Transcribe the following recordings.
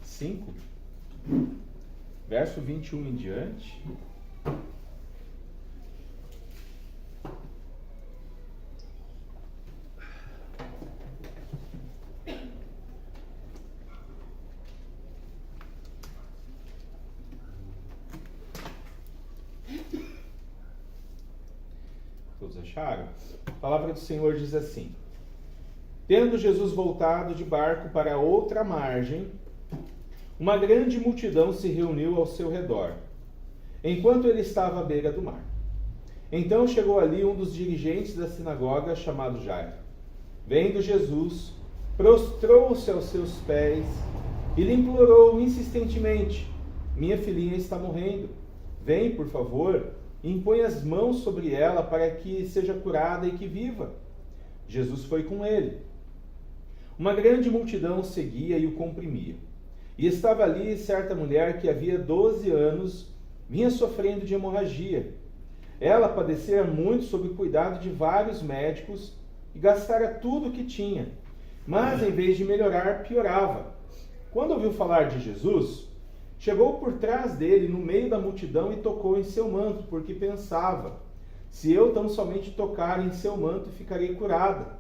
5, verso 21 em diante. Todos acharam? A palavra do Senhor diz assim: Tendo Jesus voltado de barco para outra margem, uma grande multidão se reuniu ao seu redor, enquanto ele estava à beira do mar. Então chegou ali um dos dirigentes da sinagoga, chamado Jairo. Vendo Jesus, prostrou-se aos seus pés e lhe implorou insistentemente: Minha filhinha está morrendo. Vem, por favor, e impõe as mãos sobre ela para que seja curada e que viva. Jesus foi com ele. Uma grande multidão o seguia e o comprimia. E estava ali certa mulher que havia 12 anos vinha sofrendo de hemorragia. Ela padecera muito sob o cuidado de vários médicos e gastara tudo o que tinha, mas em vez de melhorar, piorava. Quando ouviu falar de Jesus, chegou por trás dele, no meio da multidão, e tocou em seu manto, porque pensava: se eu tão somente tocar em seu manto, ficarei curada.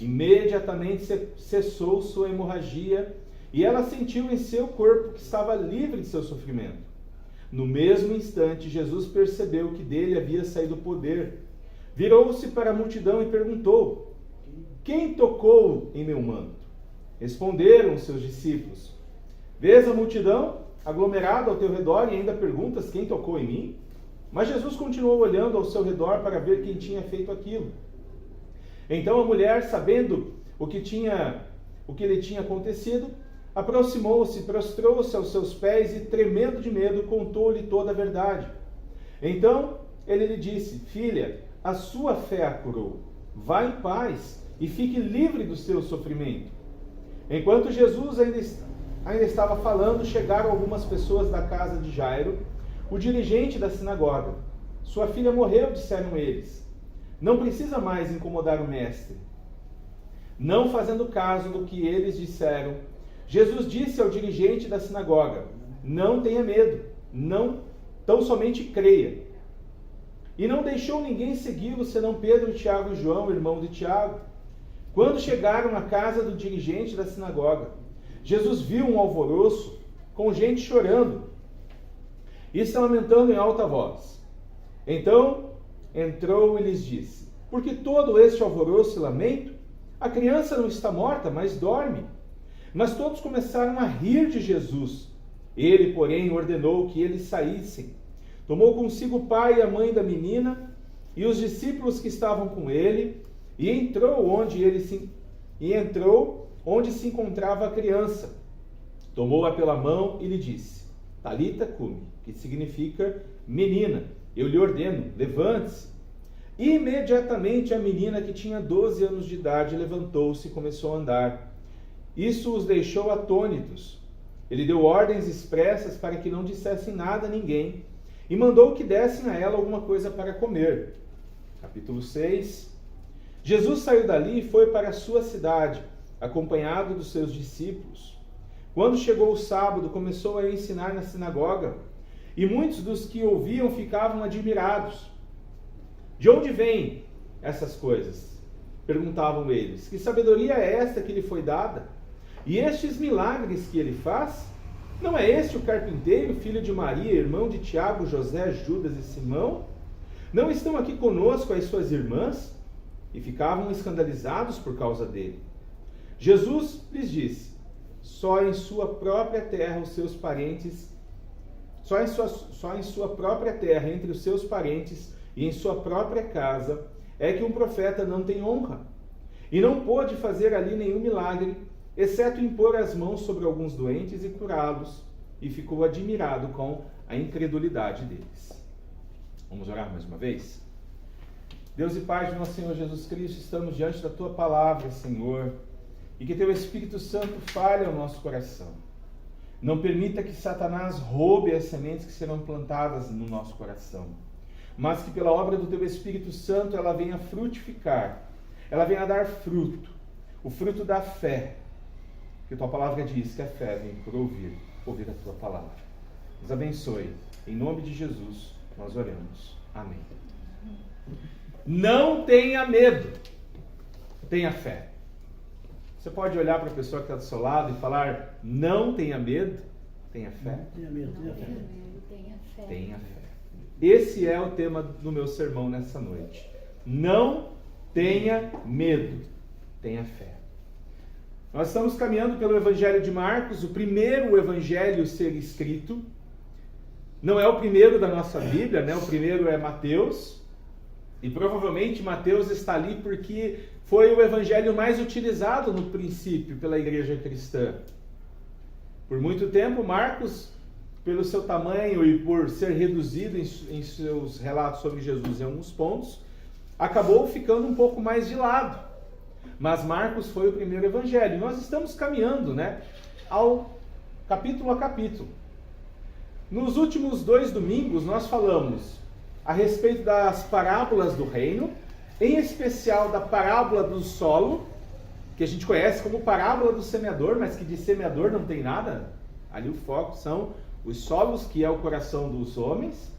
Imediatamente cessou sua hemorragia, e ela sentiu em seu corpo que estava livre de seu sofrimento. No mesmo instante, Jesus percebeu que dele havia saído o poder. Virou-se para a multidão e perguntou: Quem tocou em meu manto? Responderam os seus discípulos: Vês a multidão aglomerada ao teu redor e ainda perguntas: Quem tocou em mim? Mas Jesus continuou olhando ao seu redor para ver quem tinha feito aquilo. Então a mulher, sabendo o que lhe tinha acontecido, aproximou-se, prostrou-se aos seus pés e, tremendo de medo, contou-lhe toda a verdade. Então ele lhe disse: Filha, a sua fé a curou. Vá em paz e fique livre do seu sofrimento. Enquanto Jesus ainda estava falando, chegaram algumas pessoas da casa de Jairo, o dirigente da sinagoga. Sua filha morreu, disseram eles. Não precisa mais incomodar o mestre. Não fazendo caso do que eles disseram, Jesus disse ao dirigente da sinagoga: Não tenha medo, não, tão somente creia. E não deixou ninguém segui-lo, senão Pedro, Tiago e João, irmão de Tiago. Quando chegaram à casa do dirigente da sinagoga, Jesus viu um alvoroço, com gente chorando e se lamentando em alta voz. Então entrou e lhes disse: Por que todo este alvoroço e lamento? A criança não está morta, mas dorme. Mas todos começaram a rir de Jesus. Ele, porém, ordenou que eles saíssem. Tomou consigo o pai e a mãe da menina e os discípulos que estavam com ele, e entrou onde se encontrava a criança. Tomou-a pela mão e lhe disse: Talita cumi, que significa: menina, eu lhe ordeno, levante-se. Imediatamente a menina, que tinha 12 anos de idade, levantou-se e começou a andar. Isso os deixou atônitos. Ele deu ordens expressas para que não dissessem nada a ninguém e mandou que dessem a ela alguma coisa para comer. Capítulo 6. Jesus saiu dali e foi para a sua cidade, acompanhado dos seus discípulos. Quando chegou o sábado, começou a ensinar na sinagoga, e muitos dos que ouviam ficavam admirados. De onde vêm essas coisas? Perguntavam eles. Que sabedoria é esta que lhe foi dada? E estes milagres que ele faz? Não é este o carpinteiro, filho de Maria, irmão de Tiago, José, Judas e Simão? Não estão aqui conosco as suas irmãs? E ficavam escandalizados por causa dele. Jesus lhes disse: Só em sua própria terra os seus parentes, só em sua própria terra, entre os seus parentes e em sua própria casa, é que um profeta não tem honra. E não pôde fazer ali nenhum milagre, exceto impor as mãos sobre alguns doentes e curá-los, e ficou admirado com a incredulidade deles. Vamos orar mais uma vez? Deus e Pai de nosso Senhor Jesus Cristo, estamos diante da Tua palavra, Senhor, e que Teu Espírito Santo fale ao nosso coração. Não permita que Satanás roube as sementes que serão plantadas no nosso coração, mas que pela obra do Teu Espírito Santo ela venha frutificar, ela venha dar fruto, o fruto da fé, que tua palavra diz que a fé vem por ouvir a tua palavra. Nos abençoe. Em nome de Jesus, nós oramos. Amém. Não tenha medo. Tenha fé. Você pode olhar para a pessoa que está do seu lado e falar, não tenha medo, tenha fé. Tenha medo, tenha fé. Tenha fé. Tenha fé. Esse é o tema do meu sermão nessa noite. Não tenha medo, tenha fé. Nós estamos caminhando pelo Evangelho de Marcos, o primeiro evangelho a ser escrito. Não é o primeiro da nossa Bíblia, né? O primeiro é Mateus. E provavelmente Mateus está ali porque foi o evangelho mais utilizado no princípio pela igreja cristã. Por muito tempo, Marcos, pelo seu tamanho e por ser reduzido em seus relatos sobre Jesus em alguns pontos, acabou ficando um pouco mais de lado. Mas Marcos foi o primeiro evangelho. Nós estamos caminhando, né, ao capítulo a capítulo. Nos últimos 2 domingos nós falamos a respeito das parábolas do reino, em especial da parábola do solo, que a gente conhece como parábola do semeador, mas que de semeador não tem nada. Ali o foco são os solos, que é o coração dos homens.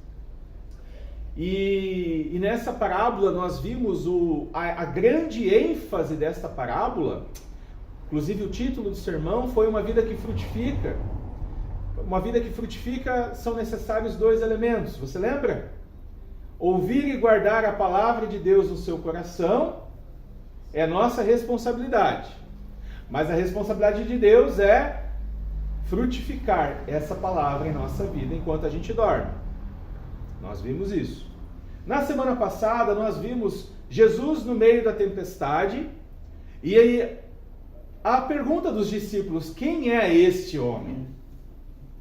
E nessa parábola nós vimos a grande ênfase desta parábola, inclusive o título do sermão foi Uma Vida que Frutifica. Uma vida que frutifica são necessários 2 elementos, você lembra? Ouvir e guardar a palavra de Deus no seu coração é nossa responsabilidade. Mas a responsabilidade de Deus é frutificar essa palavra em nossa vida enquanto a gente dorme. Nós vimos isso. Na semana passada nós vimos Jesus no meio da tempestade e aí a pergunta dos discípulos, quem é este homem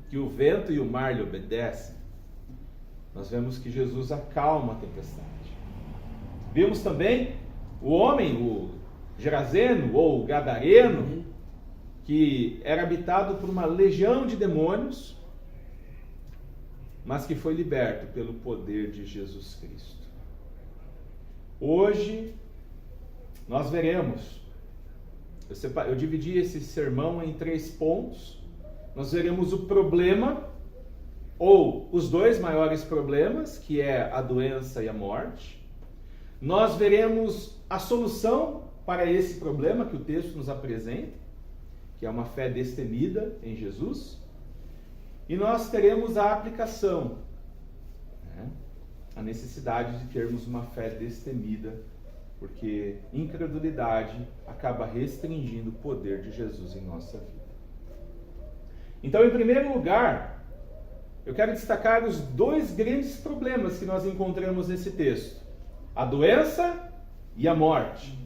que o vento e o mar lhe obedecem? Nós vemos que Jesus acalma a tempestade. Vimos também o homem, o Gerazeno ou o Gadareno, que era habitado por uma legião de demônios, mas que foi liberto pelo poder de Jesus Cristo. Hoje nós veremos, eu dividi esse sermão em 3 pontos. Nós veremos o problema, ou os 2 maiores problemas, que é a doença e a morte. Nós veremos a solução para esse problema que o texto nos apresenta, que é uma fé destemida em Jesus. E nós teremos a aplicação, né? A necessidade de termos uma fé destemida, porque incredulidade acaba restringindo o poder de Jesus em nossa vida. Então, em primeiro lugar, eu quero destacar os 2 grandes problemas que nós encontramos nesse texto: a doença e a morte.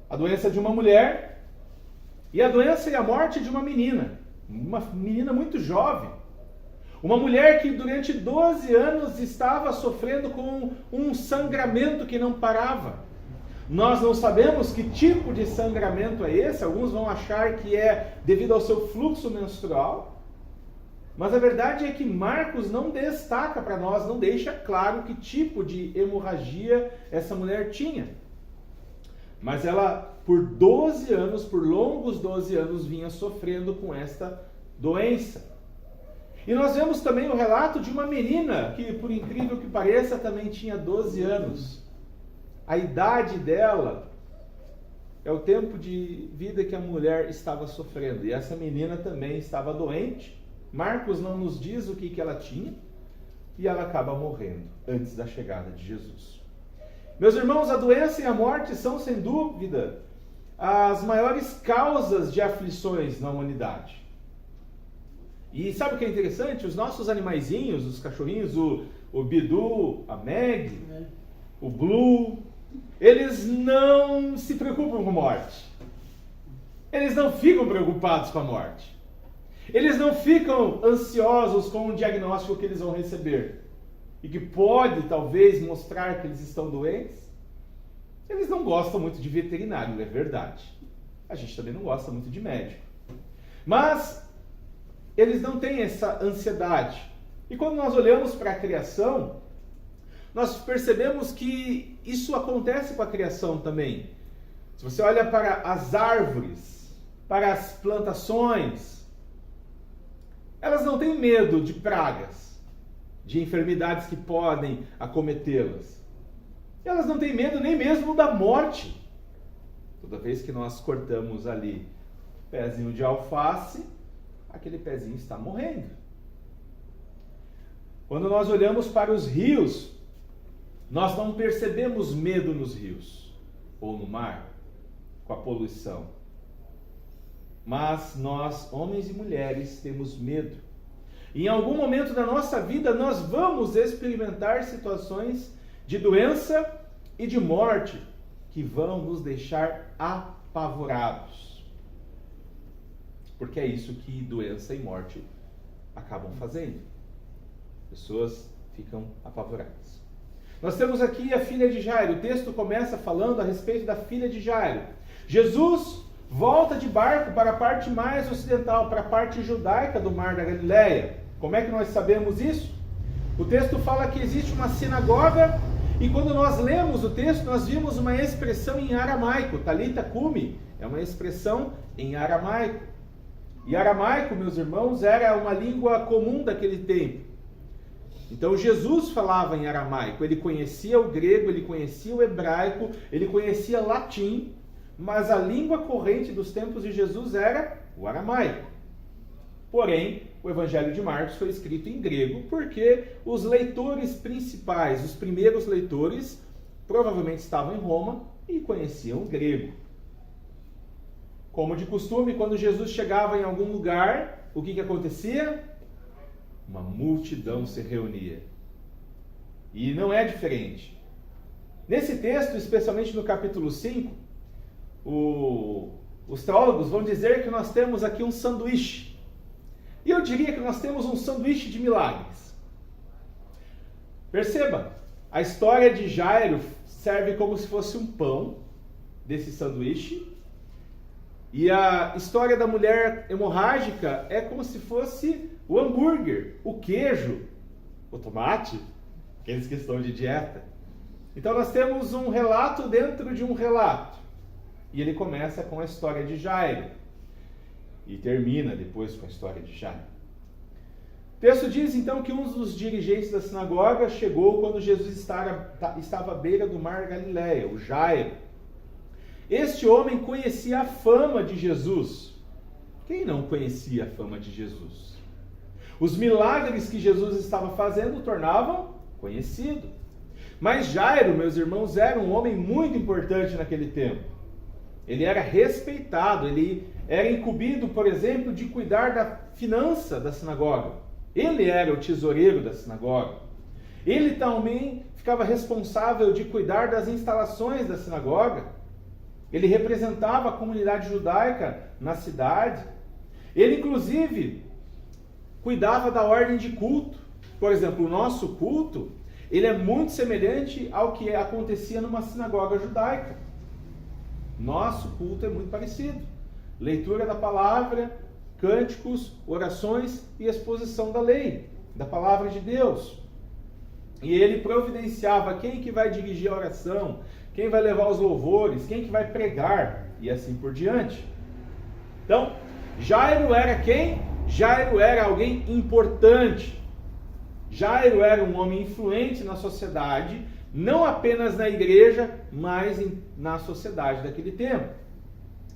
A doença de uma mulher e a doença e a morte de uma menina muito jovem. Uma mulher que durante 12 anos estava sofrendo com um sangramento que não parava. Nós não sabemos que tipo de sangramento é esse. Alguns vão achar que é devido ao seu fluxo menstrual. Mas a verdade é que Marcos não destaca para nós, não deixa claro que tipo de hemorragia essa mulher tinha. Mas ela, por 12 anos, por longos 12 anos, vinha sofrendo com esta doença. E nós vemos também o relato de uma menina que, por incrível que pareça, também tinha 12 anos. A idade dela é o tempo de vida que a mulher estava sofrendo. E essa menina também estava doente. Marcos não nos diz o que ela tinha. E ela acaba morrendo antes da chegada de Jesus. Meus irmãos, a doença e a morte são, sem dúvida, as maiores causas de aflições na humanidade. E sabe o que é interessante? Os nossos animaizinhos, os cachorrinhos, o Bidu, a Meg, o Blue, eles não se preocupam com a morte. Eles não ficam preocupados com a morte. Eles não ficam ansiosos com o diagnóstico que eles vão receber e que pode, talvez, mostrar que eles estão doentes. Eles não gostam muito de veterinário, é verdade. A gente também não gosta muito de médico. Mas eles não têm essa ansiedade. E quando nós olhamos para a criação, nós percebemos que isso acontece com a criação também. Se você olha para as árvores, para as plantações, elas não têm medo de pragas, de enfermidades que podem acometê-las. Elas não têm medo nem mesmo da morte. Toda vez que nós cortamos ali um pezinho de alface, aquele pezinho está morrendo. Quando nós olhamos para os rios, nós não percebemos medo nos rios ou no mar, com a poluição. Mas nós, homens e mulheres, temos medo. E em algum momento da nossa vida, nós vamos experimentar situações de doença e de morte que vão nos deixar apavorados. Porque é isso que doença e morte acabam fazendo. Pessoas ficam apavoradas. Nós temos aqui a filha de Jairo. O texto começa falando a respeito da filha de Jairo. Jesus volta de barco para a parte mais ocidental, para a parte judaica do Mar da Galileia. Como é que nós sabemos isso? O texto fala que existe uma sinagoga, e quando nós lemos o texto, nós vimos uma expressão em aramaico. Talita cumi é uma expressão em aramaico. E aramaico, meus irmãos, era uma língua comum daquele tempo. Então Jesus falava em aramaico, ele conhecia o grego, ele conhecia o hebraico, ele conhecia latim, mas a língua corrente dos tempos de Jesus era o aramaico. Porém, o Evangelho de Marcos foi escrito em grego, porque os leitores principais, os primeiros leitores, provavelmente estavam em Roma e conheciam o grego. Como de costume, quando Jesus chegava em algum lugar, o que acontecia? Uma multidão se reunia. E não é diferente. Nesse texto, especialmente no capítulo 5, os teólogos vão dizer que nós temos aqui um sanduíche. E eu diria que nós temos um sanduíche de milagres. Perceba, a história de Jairo serve como se fosse um pão desse sanduíche. E a história da mulher hemorrágica é como se fosse o hambúrguer, o queijo, o tomate, aqueles que estão de dieta. Então nós temos um relato dentro de um relato. E ele começa com a história de Jairo. E termina depois com a história de Jairo. O texto diz então que um dos dirigentes da sinagoga chegou quando Jesus estava à beira do mar Galileia, o Jairo. Este homem conhecia a fama de Jesus. Quem não conhecia a fama de Jesus? Os milagres que Jesus estava fazendo o tornavam conhecido. Mas Jairo, meus irmãos, era um homem muito importante naquele tempo. Ele era respeitado, ele era incumbido, por exemplo, de cuidar da finança da sinagoga. Ele era o tesoureiro da sinagoga. Ele também ficava responsável de cuidar das instalações da sinagoga. Ele representava a comunidade judaica na cidade. Ele, inclusive, cuidava da ordem de culto. Por exemplo, o nosso culto, ele é muito semelhante ao que acontecia numa sinagoga judaica. Nosso culto é muito parecido. Leitura da palavra, cânticos, orações e exposição da lei, da palavra de Deus. E ele providenciava quem que vai dirigir a oração, quem vai levar os louvores, quem que vai pregar e assim por diante. Então, Jairo era quem? Jairo era alguém importante. Jairo era um homem influente na sociedade, não apenas na igreja, mas na sociedade daquele tempo.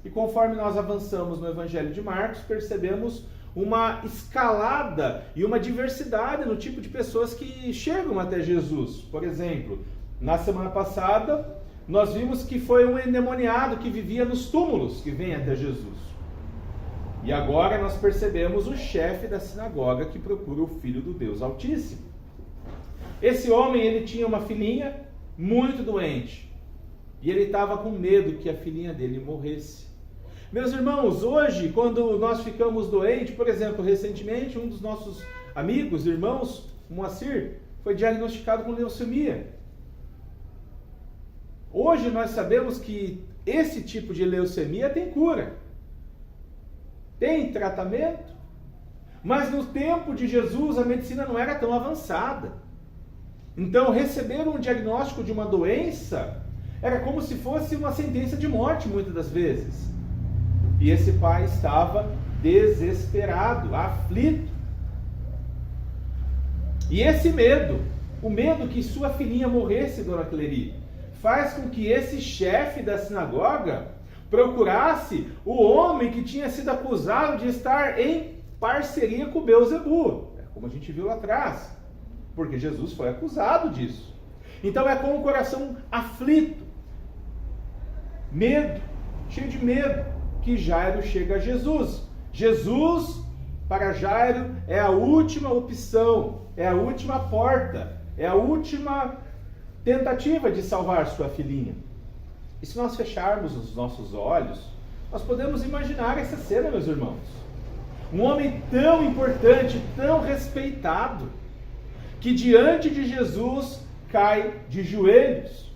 E conforme nós avançamos no Evangelho de Marcos, percebemos uma escalada e uma diversidade no tipo de pessoas que chegam até Jesus. Por exemplo, na semana passada, nós vimos que foi um endemoniado que vivia nos túmulos que vem até Jesus. E agora nós percebemos o chefe da sinagoga que procura o Filho do Deus Altíssimo. Esse homem, ele tinha uma filhinha muito doente. E ele estava com medo que a filhinha dele morresse. Meus irmãos, hoje, quando nós ficamos doentes, por exemplo, recentemente, um dos nossos amigos, irmãos, o Moacir, foi diagnosticado com leucemia. Hoje nós sabemos que esse tipo de leucemia tem cura. Tem tratamento. Mas no tempo de Jesus a medicina não era tão avançada. Então receber um diagnóstico de uma doença Era como se fosse uma sentença de morte, muitas das vezes. E esse pai estava desesperado, aflito. E esse medo, o medo que sua filhinha morresse, dona Cleri, faz com que esse chefe da sinagoga procurasse o homem que tinha sido acusado de estar em parceria com Beelzebu. É como a gente viu lá atrás. Porque Jesus foi acusado disso. Então é com o coração aflito, medo, cheio de medo, que Jairo chega a Jesus. Jesus, para Jairo, é a última opção, é a última porta, é a última tentativa de salvar sua filhinha. E se nós fecharmos os nossos olhos, nós podemos imaginar essa cena, meus irmãos. Um homem tão importante, tão respeitado, que diante de Jesus cai de joelhos.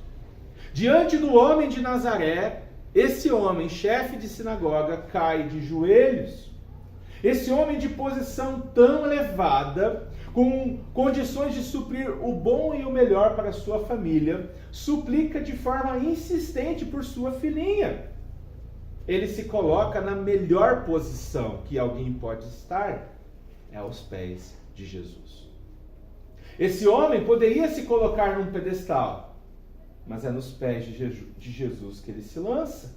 Diante do homem de Nazaré, esse homem, chefe de sinagoga, cai de joelhos. Esse homem de posição tão elevada, com condições de suprir o bom e o melhor para sua família, suplica de forma insistente por sua filhinha. Ele se coloca na melhor posição que alguém pode estar, é aos pés de Jesus. Esse homem poderia se colocar num pedestal, mas é nos pés de Jesus que ele se lança.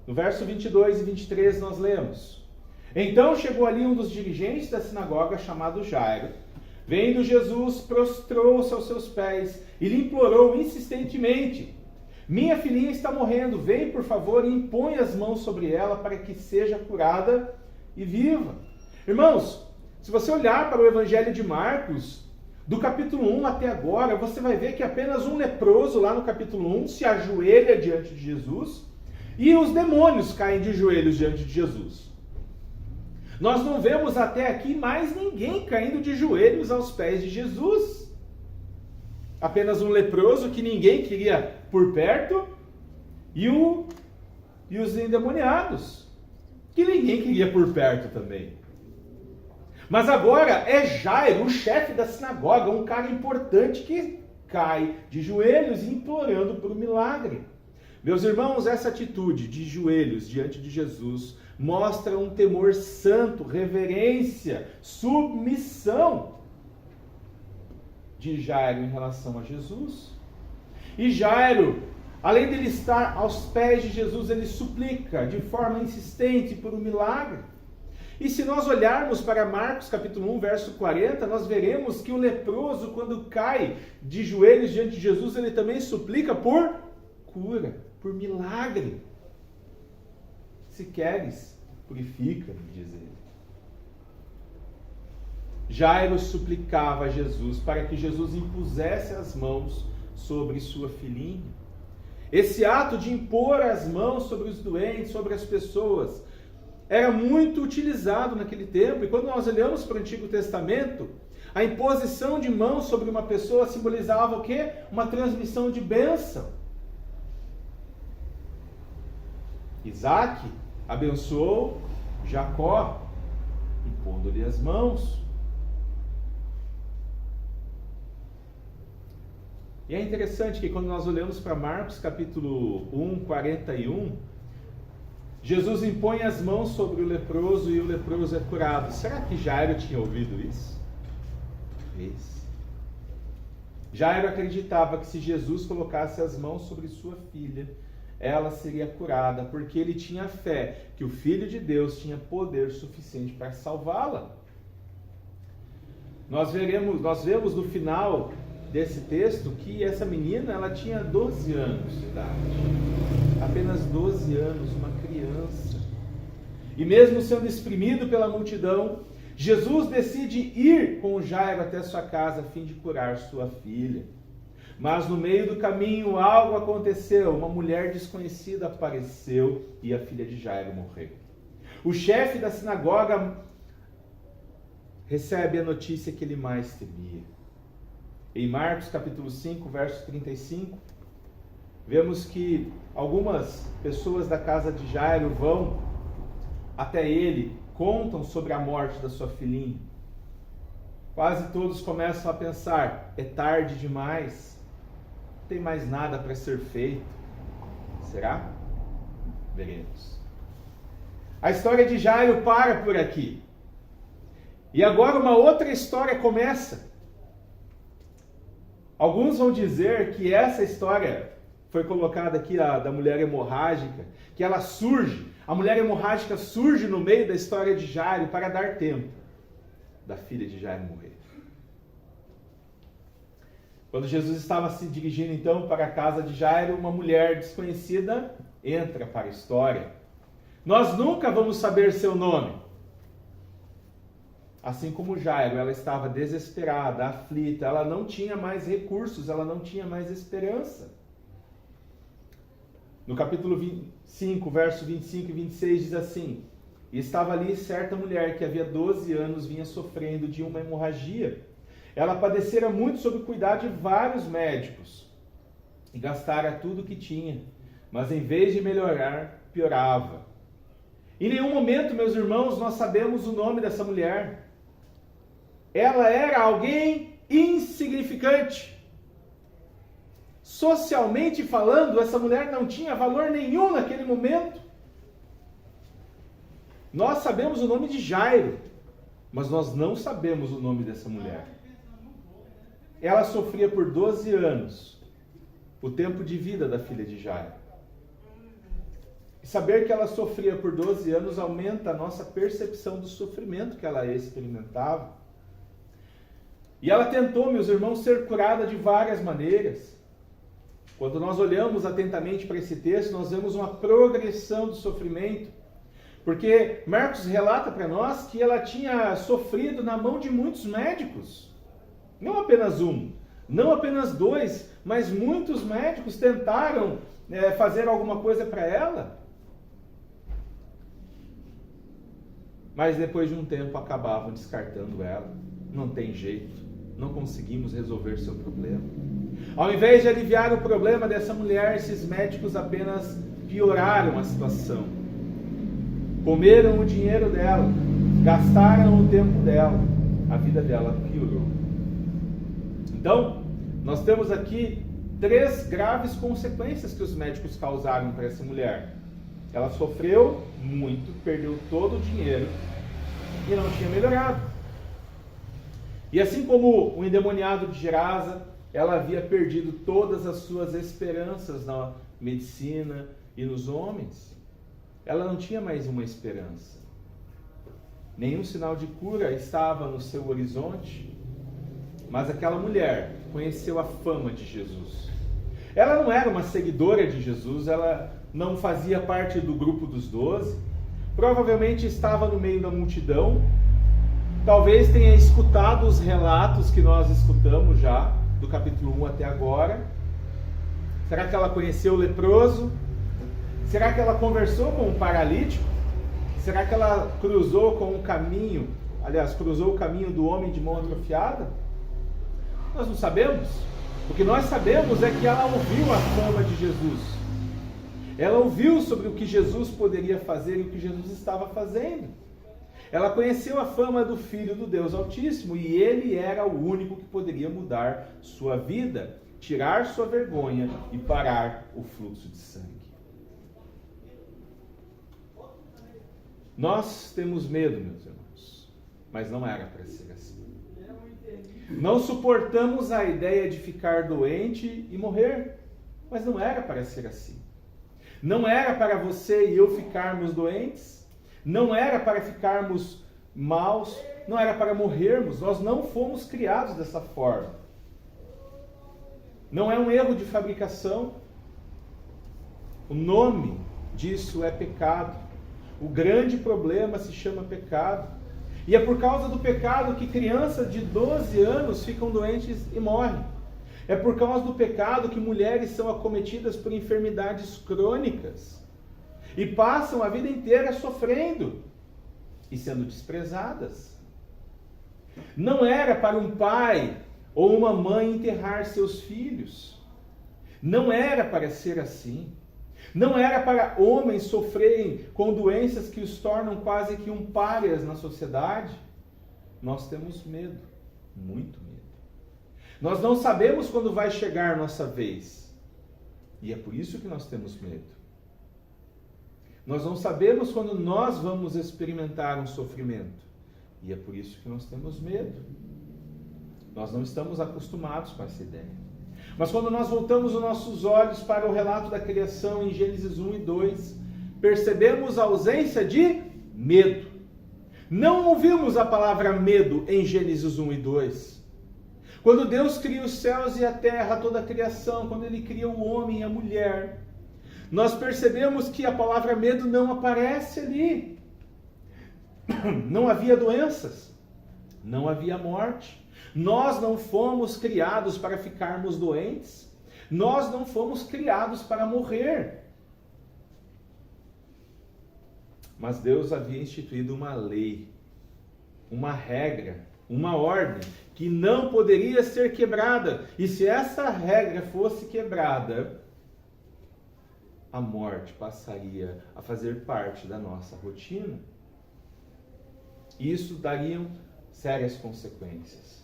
No verso 22 e 23 nós lemos: Então chegou ali um dos dirigentes da sinagoga, chamado Jairo. Vendo Jesus, prostrou-se aos seus pés e lhe implorou insistentemente: Minha filhinha está morrendo, vem por favor e impõe as mãos sobre ela para que seja curada e viva. Irmãos, se você olhar para o Evangelho de Marcos, do capítulo 1 até agora, você vai ver que apenas um leproso lá no capítulo 1 se ajoelha diante de Jesus e os demônios caem de joelhos diante de Jesus. Nós não vemos até aqui mais ninguém caindo de joelhos aos pés de Jesus. Apenas um leproso que ninguém queria por perto e os endemoniados, que ninguém queria por perto também. Mas agora é Jairo, o chefe da sinagoga, um cara importante que cai de joelhos implorando por um milagre. Meus irmãos, essa atitude de joelhos diante de Jesus mostra um temor santo, reverência, submissão de Jairo em relação a Jesus. E Jairo, além de ele estar aos pés de Jesus, ele suplica de forma insistente por um milagre. E se nós olharmos para Marcos capítulo 1, verso 40, nós veremos que o leproso, quando cai de joelhos diante de Jesus, ele também suplica por cura, por milagre. Se queres, purifica-me, diz ele. Jairo suplicava a Jesus para que Jesus impusesse as mãos sobre sua filhinha. Esse ato de impor as mãos sobre os doentes, sobre as pessoas, era muito utilizado naquele tempo. E quando nós olhamos para o Antigo Testamento, a imposição de mãos sobre uma pessoa simbolizava o quê? Uma transmissão de bênção. Isaac abençoou Jacó, impondo-lhe as mãos. E é interessante que quando nós olhamos para Marcos capítulo 1, 41, Jesus impõe as mãos sobre o leproso e o leproso é curado. Será que Jairo tinha ouvido isso? Talvez. Jairo acreditava que se Jesus colocasse as mãos sobre sua filha, ela seria curada, porque ele tinha fé que o Filho de Deus tinha poder suficiente para salvá-la. Nós vemos no final desse texto que essa menina, ela tinha 12 anos de idade. Apenas 12 anos, uma criança. E mesmo sendo exprimido pela multidão, Jesus decide ir com Jairo até sua casa a fim de curar sua filha. Mas no meio do caminho algo aconteceu, uma mulher desconhecida apareceu e a filha de Jairo morreu. O chefe da sinagoga recebe a notícia que ele mais temia. Em Marcos capítulo 5, verso 35, vemos que algumas pessoas da casa de Jairo vão até ele, contam sobre a morte da sua filhinha. Quase todos começam a pensar, é tarde demais. Não tem mais nada para ser feito. Será? Veremos. A história de Jairo para por aqui. E agora uma outra história começa. Alguns vão dizer que essa história foi colocada aqui, da mulher hemorrágica, que ela surge, a mulher hemorrágica surge no meio da história de Jairo para dar tempo da filha de Jairo morrer. Quando Jesus estava se dirigindo então para a casa de Jairo, uma mulher desconhecida entra para a história. Nós nunca vamos saber seu nome. Assim como Jairo, ela estava desesperada, aflita, ela não tinha mais recursos, ela não tinha mais esperança. No capítulo 5, verso 25 e 26 diz assim: E estava ali certa mulher que havia 12 anos vinha sofrendo de uma hemorragia. Ela padecera muito sob o cuidado de vários médicos e gastara tudo o que tinha, mas em vez de melhorar, piorava. Em nenhum momento, meus irmãos, nós sabemos o nome dessa mulher. Ela era alguém insignificante. Socialmente falando, essa mulher não tinha valor nenhum naquele momento. Nós sabemos o nome de Jairo, mas nós não sabemos o nome dessa mulher. Ela sofria por 12 anos o tempo de vida da filha de Jairo. E saber que ela sofria por 12 anos aumenta a nossa percepção do sofrimento que ela experimentava. E ela tentou, meus irmãos, ser curada de várias maneiras. Quando nós olhamos atentamente para esse texto, nós vemos uma progressão do sofrimento. Porque Marcos relata para nós que ela tinha sofrido na mão de muitos médicos. Não apenas um, não apenas dois, mas muitos médicos tentaram fazer alguma coisa para ela. Mas depois de um tempo acabavam descartando ela. Não tem jeito, não conseguimos resolver seu problema. Ao invés de aliviar o problema dessa mulher, esses médicos apenas pioraram a situação. Comeram o dinheiro dela, gastaram o tempo dela, a vida dela piorou. Então, nós temos aqui 3 graves consequências que os médicos causaram para essa mulher. Ela sofreu muito, perdeu todo o dinheiro e não tinha melhorado. E assim como o endemoniado de Gerasa, ela havia perdido todas as suas esperanças na medicina e nos homens. Ela não tinha mais uma esperança. Nenhum sinal de cura estava no seu horizonte. Mas aquela mulher conheceu a fama de Jesus. Ela não era uma seguidora de Jesus, ela não fazia parte do grupo dos 12. Provavelmente estava no meio da multidão. Talvez tenha escutado os relatos que nós escutamos já, do capítulo 1 até agora. Será que ela conheceu o leproso? Será que ela conversou com o paralítico? Será que ela cruzou com o caminho, cruzou o caminho do homem de mão atrofiada? Nós não sabemos. O que nós sabemos é que ela ouviu a fama de Jesus. Ela ouviu sobre o que Jesus poderia fazer e o que Jesus estava fazendo. Ela conheceu a fama do Filho do Deus Altíssimo e ele era o único que poderia mudar sua vida, tirar sua vergonha e parar o fluxo de sangue. Nós temos medo, meus irmãos, mas não era para ser assim. Não suportamos a ideia de ficar doente e morrer, mas não era para ser assim. Não era para você e eu ficarmos doentes, não era para ficarmos maus, não era para morrermos. Nós não fomos criados dessa forma. Não é um erro de fabricação. O nome disso é pecado. O grande problema se chama pecado. E é por causa do pecado que crianças de 12 anos ficam doentes e morrem. É por causa do pecado que mulheres são acometidas por enfermidades crônicas e passam a vida inteira sofrendo e sendo desprezadas. Não era para um pai ou uma mãe enterrar seus filhos. Não era para ser assim. Não era para homens sofrerem com doenças que os tornam quase que um párias na sociedade. Nós temos medo, muito medo. Nós não sabemos quando vai chegar a nossa vez. E é por isso que nós temos medo. Nós não sabemos quando nós vamos experimentar um sofrimento. E é por isso que nós temos medo. Nós não estamos acostumados com essa ideia. Mas quando nós voltamos os nossos olhos para o relato da criação em Gênesis 1 e 2, percebemos a ausência de medo. Não ouvimos a palavra medo em Gênesis 1 e 2. Quando Deus cria os céus e a terra, toda a criação, quando Ele cria o homem e a mulher, nós percebemos que a palavra medo não aparece ali. Não havia doenças, não havia morte. Nós não fomos criados para ficarmos doentes. Nós não fomos criados para morrer. Mas Deus havia instituído uma lei, uma regra, uma ordem que não poderia ser quebrada. E se essa regra fosse quebrada, a morte passaria a fazer parte da nossa rotina. Isso daria sérias consequências.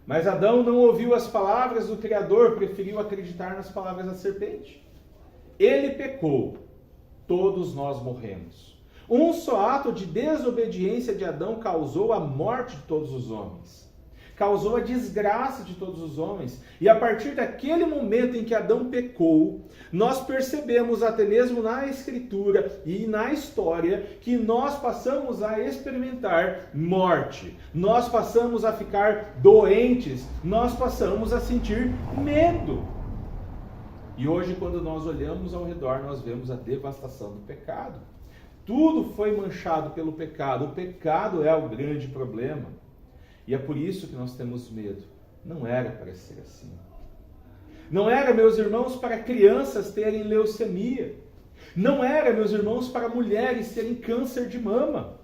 Mas Adão não ouviu as palavras do Criador, preferiu acreditar nas palavras da serpente. Ele pecou, todos nós morremos. Um só ato de desobediência de Adão causou a morte de todos os homens. Causou a desgraça de todos os homens. E a partir daquele momento em que Adão pecou, nós percebemos até mesmo na Escritura e na história que nós passamos a experimentar morte. Nós passamos a ficar doentes. Nós passamos a sentir medo. E hoje, quando nós olhamos ao redor, nós vemos a devastação do pecado. Tudo foi manchado pelo pecado. O pecado é o grande problema. E é por isso que nós temos medo. Não era para ser assim. Não era, meus irmãos, para crianças terem leucemia. Não era, meus irmãos, para mulheres terem câncer de mama.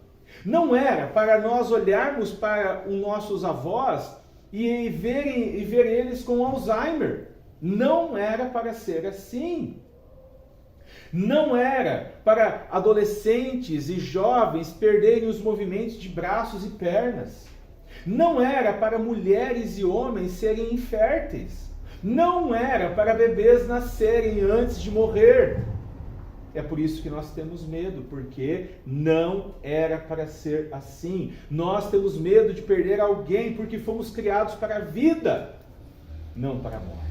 Não era para nós olharmos para os nossos avós e ver eles com Alzheimer. Não era para ser assim. Não era para adolescentes e jovens perderem os movimentos de braços e pernas. Não era para mulheres e homens serem inférteis. Não era para bebês nascerem antes de morrer. É por isso que nós temos medo, porque não era para ser assim. Nós temos medo de perder alguém porque fomos criados para a vida, não para a morte.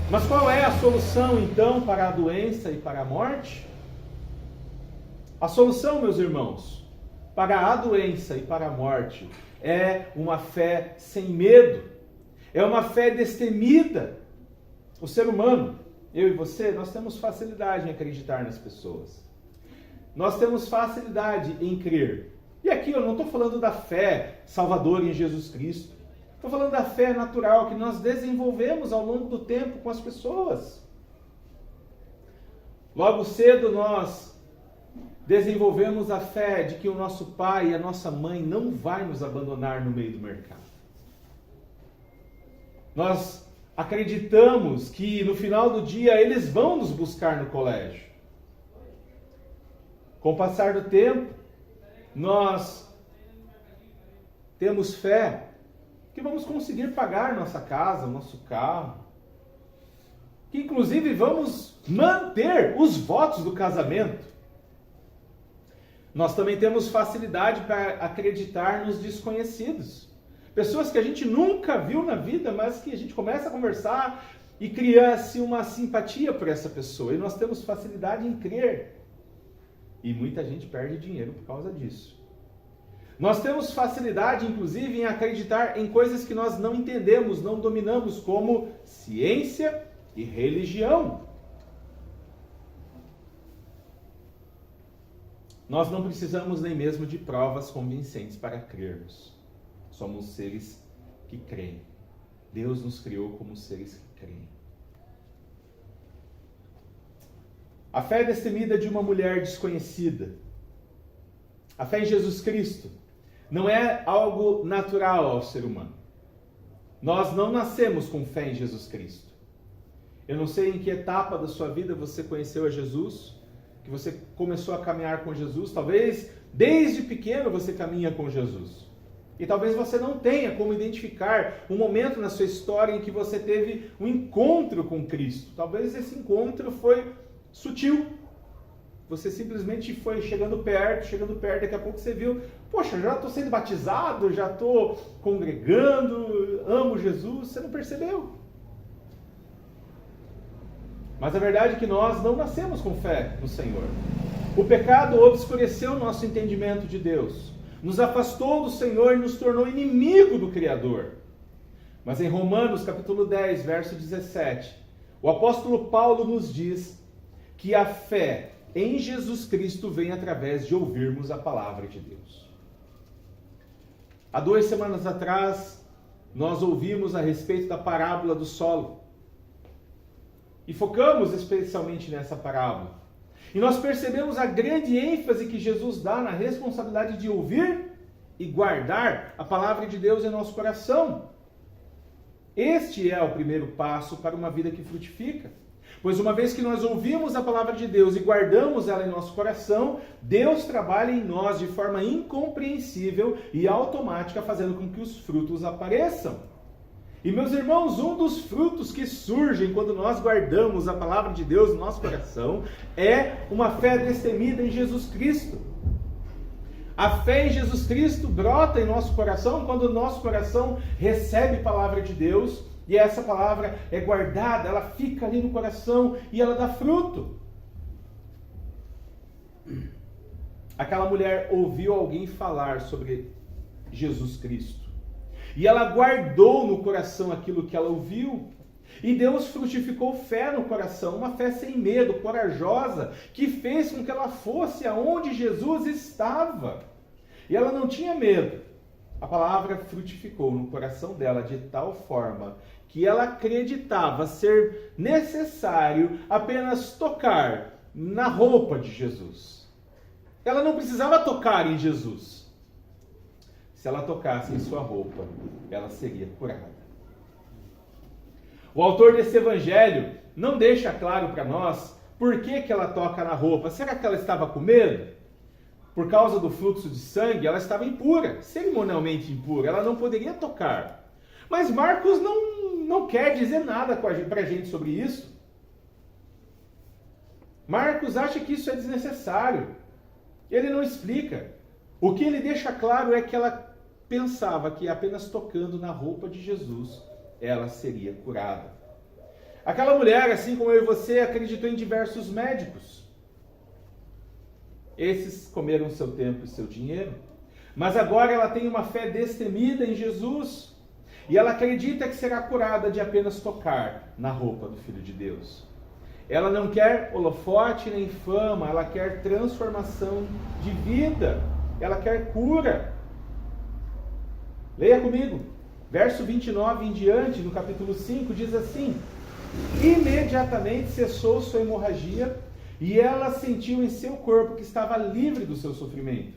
Mas qual é a solução então para a doença e para a morte? A solução, meus irmãos, para a doença e para a morte é uma fé sem medo, é uma fé destemida. O ser humano, eu e você, nós temos facilidade em acreditar nas pessoas. Nós temos facilidade em crer. E aqui eu não estou falando da fé salvadora em Jesus Cristo. Estou falando da fé natural que nós desenvolvemos ao longo do tempo com as pessoas. Logo cedo nós desenvolvemos a fé de que o nosso pai e a nossa mãe não vai nos abandonar no meio do mercado. Nós acreditamos que no final do dia eles vão nos buscar no colégio. Com o passar do tempo, nós temos fé que vamos conseguir pagar nossa casa, nosso carro, que inclusive vamos manter os votos do casamento. Nós também temos facilidade para acreditar nos desconhecidos. Pessoas que a gente nunca viu na vida, mas que a gente começa a conversar e cria-se uma simpatia por essa pessoa. E nós temos facilidade em crer. E muita gente perde dinheiro por causa disso. Nós temos facilidade, inclusive, em acreditar em coisas que nós não entendemos, não dominamos, como ciência e religião. Nós não precisamos nem mesmo de provas convincentes para crermos. Somos seres que creem. Deus nos criou como seres que creem. A fé destemida de uma mulher desconhecida. A fé em Jesus Cristo não é algo natural ao ser humano. Nós não nascemos com fé em Jesus Cristo. Eu não sei em que etapa da sua vida você conheceu a Jesus, que você começou a caminhar com Jesus. Talvez desde pequeno você caminha com Jesus. E talvez você não tenha como identificar um momento na sua história em que você teve um encontro com Cristo. Talvez esse encontro foi sutil. Você simplesmente foi chegando perto, daqui a pouco você viu, poxa, já estou sendo batizado, já estou congregando, amo Jesus, você não percebeu. Mas a verdade é que nós não nascemos com fé no Senhor. O pecado obscureceu o nosso entendimento de Deus, nos afastou do Senhor e nos tornou inimigo do Criador. Mas em Romanos capítulo 10, verso 17, o apóstolo Paulo nos diz que a fé em Jesus Cristo vem através de ouvirmos a palavra de Deus. Há 2 semanas atrás, nós ouvimos a respeito da parábola do solo. E focamos especialmente nessa parábola. E nós percebemos a grande ênfase que Jesus dá na responsabilidade de ouvir e guardar a palavra de Deus em nosso coração. Este é o primeiro passo para uma vida que frutifica. Pois uma vez que nós ouvimos a palavra de Deus e guardamos ela em nosso coração, Deus trabalha em nós de forma incompreensível e automática, fazendo com que os frutos apareçam. E meus irmãos, um dos frutos que surgem quando nós guardamos a palavra de Deus no nosso coração é uma fé destemida em Jesus Cristo. A fé em Jesus Cristo brota em nosso coração quando o nosso coração recebe a palavra de Deus e essa palavra é guardada, ela fica ali no coração e ela dá fruto. Aquela mulher ouviu alguém falar sobre Jesus Cristo. E ela guardou no coração aquilo que ela ouviu. E Deus frutificou fé no coração, uma fé sem medo, corajosa, que fez com que ela fosse aonde Jesus estava. E ela não tinha medo. A palavra frutificou no coração dela de tal forma que ela acreditava ser necessário apenas tocar na roupa de Jesus. Ela não precisava tocar em Jesus. Se ela tocasse em sua roupa, ela seria curada. O autor desse evangelho não deixa claro para nós por que ela toca na roupa. Será que ela estava com medo? Por causa do fluxo de sangue, ela estava impura, cerimonialmente impura, ela não poderia tocar. Mas Marcos não quer dizer nada para a gente sobre isso. Marcos acha que isso é desnecessário. Ele não explica. O que ele deixa claro é que ela pensava que apenas tocando na roupa de Jesus, ela seria curada. Aquela mulher, assim como eu e você, acreditou em diversos médicos. Esses comeram seu tempo e seu dinheiro. Mas agora ela tem uma fé destemida em Jesus. E ela acredita que será curada de apenas tocar na roupa do Filho de Deus. Ela não quer holofote nem fama, ela quer transformação de vida. Ela quer cura. Leia comigo. Verso 29 em diante, no capítulo 5, diz assim: imediatamente cessou sua hemorragia e ela sentiu em seu corpo que estava livre do seu sofrimento.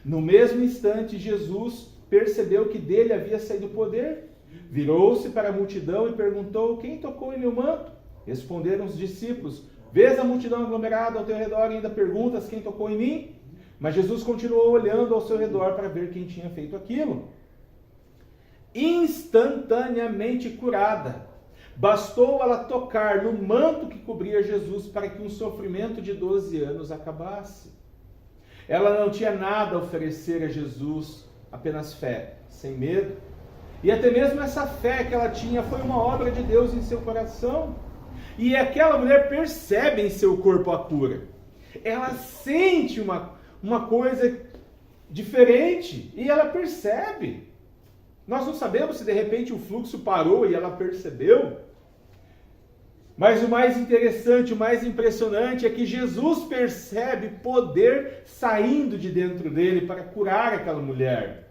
No mesmo instante, Jesus percebeu que dele havia saído o poder. Virou-se para a multidão e perguntou: quem tocou em meu manto? Responderam os discípulos: vês a multidão aglomerada ao teu redor e ainda perguntas quem tocou em mim? Mas Jesus continuou olhando ao seu redor para ver quem tinha feito aquilo. Instantaneamente curada, bastou ela tocar no manto que cobria Jesus para que um sofrimento de 12 anos acabasse. Ela não tinha nada a oferecer a Jesus, apenas fé, sem medo. E até mesmo essa fé que ela tinha foi uma obra de Deus em seu coração. E aquela mulher percebe em seu corpo a cura. Ela sente uma coisa diferente e ela percebe. Nós não sabemos se de repente o fluxo parou e ela percebeu. Mas o mais interessante, o mais impressionante é que Jesus percebe poder saindo de dentro dele para curar aquela mulher.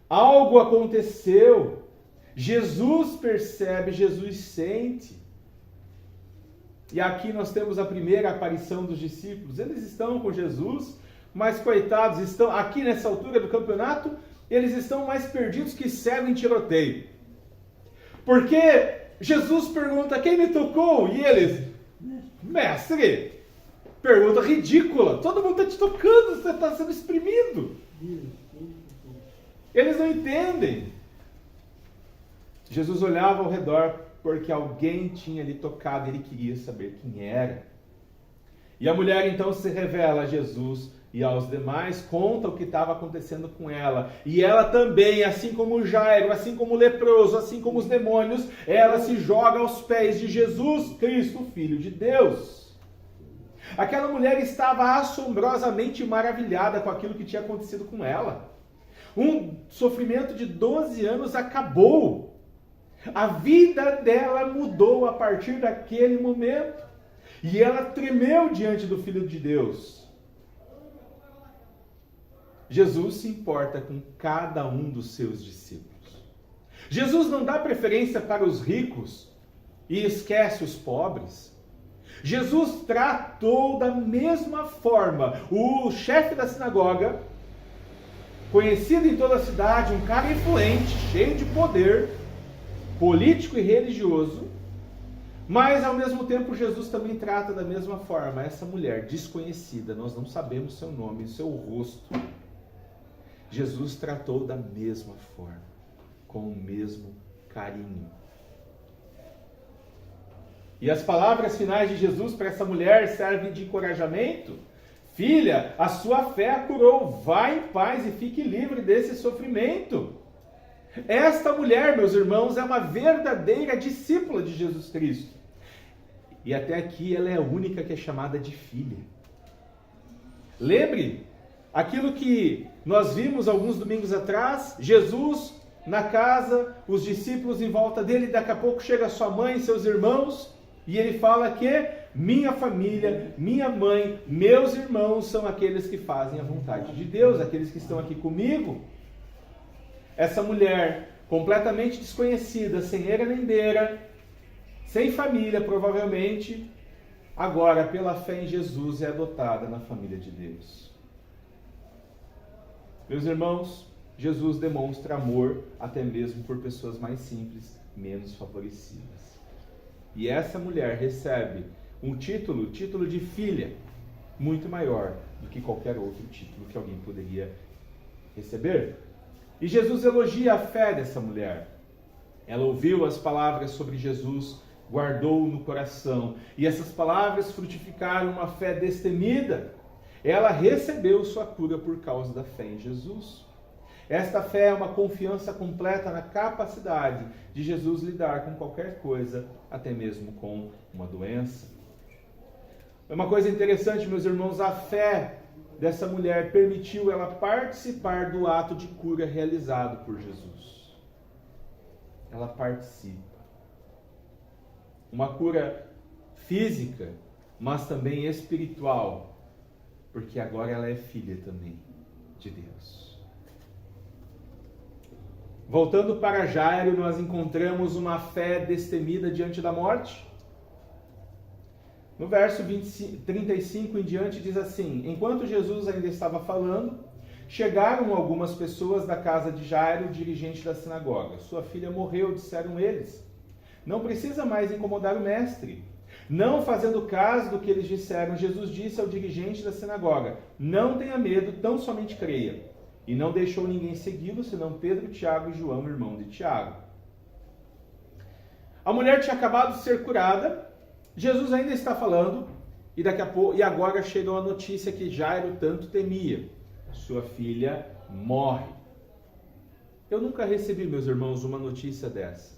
Algo aconteceu. Jesus percebe, Jesus sente. E aqui nós temos a primeira aparição dos discípulos. Eles estão com Jesus, mas coitados, estão aqui nessa altura do campeonato, eles estão mais perdidos que cego em tiroteio. Porque Jesus pergunta: quem me tocou? E eles: mestre, pergunta ridícula. Todo mundo está te tocando, você está sendo exprimido. Eles não entendem. Jesus olhava ao redor porque alguém tinha lhe tocado, ele queria saber quem era. E a mulher então se revela a Jesus e aos demais, conta o que estava acontecendo com ela. E ela também, assim como Jairo, assim como o leproso, assim como os demônios, ela se joga aos pés de Jesus Cristo, Filho de Deus. Aquela mulher estava assombrosamente maravilhada com aquilo que tinha acontecido com ela. Um sofrimento de 12 anos acabou. A vida dela mudou a partir daquele momento. E ela tremeu diante do Filho de Deus. Jesus se importa com cada um dos seus discípulos. Jesus não dá preferência para os ricos e esquece os pobres. Jesus tratou da mesma forma o chefe da sinagoga, conhecido em toda a cidade, um cara influente, cheio de poder, político e religioso, mas ao mesmo tempo Jesus também trata da mesma forma essa mulher desconhecida, nós não sabemos seu nome, seu rosto. Jesus tratou da mesma forma, com o mesmo carinho. E as palavras finais de Jesus para essa mulher servem de encorajamento. Filha, a sua fé a curou, vá em paz e fique livre desse sofrimento. Esta mulher, meus irmãos, é uma verdadeira discípula de Jesus Cristo. E até aqui ela é a única que é chamada de filha. Lembre aquilo que nós vimos alguns domingos atrás, Jesus na casa, os discípulos em volta dele, daqui a pouco chega sua mãe e seus irmãos, e ele fala que minha família, minha mãe, meus irmãos são aqueles que fazem a vontade de Deus, aqueles que estão aqui comigo. Essa mulher, completamente desconhecida, sem era nem beira, sem família provavelmente, agora pela fé em Jesus é adotada na família de Deus. Meus irmãos, Jesus demonstra amor até mesmo por pessoas mais simples, menos favorecidas. E essa mulher recebe um título de filha, muito maior do que qualquer outro título que alguém poderia receber. E Jesus elogia a fé dessa mulher. Ela ouviu as palavras sobre Jesus, guardou no coração, e essas palavras frutificaram uma fé destemida. Ela recebeu sua cura por causa da fé em Jesus. Esta fé é uma confiança completa na capacidade de Jesus lidar com qualquer coisa, até mesmo com uma doença. É uma coisa interessante, meus irmãos, a fé dessa mulher permitiu ela participar do ato de cura realizado por Jesus. Ela participa. Uma cura física, mas também espiritual, porque agora ela é filha também de Deus. Voltando para Jairo, nós encontramos uma fé destemida diante da morte. No verso 35 em diante diz assim: enquanto Jesus ainda estava falando, chegaram algumas pessoas da casa de Jairo, dirigente da sinagoga. Sua filha morreu, disseram eles. Não precisa mais incomodar o mestre. Não fazendo caso do que eles disseram, Jesus disse ao dirigente da sinagoga: não tenha medo, tão somente creia. E não deixou ninguém segui-lo, senão Pedro, Tiago e João, irmão de Tiago. A mulher tinha acabado de ser curada, Jesus ainda está falando, e agora chega uma notícia que Jairo tanto temia: sua filha morre. Eu nunca recebi, meus irmãos, uma notícia dessa.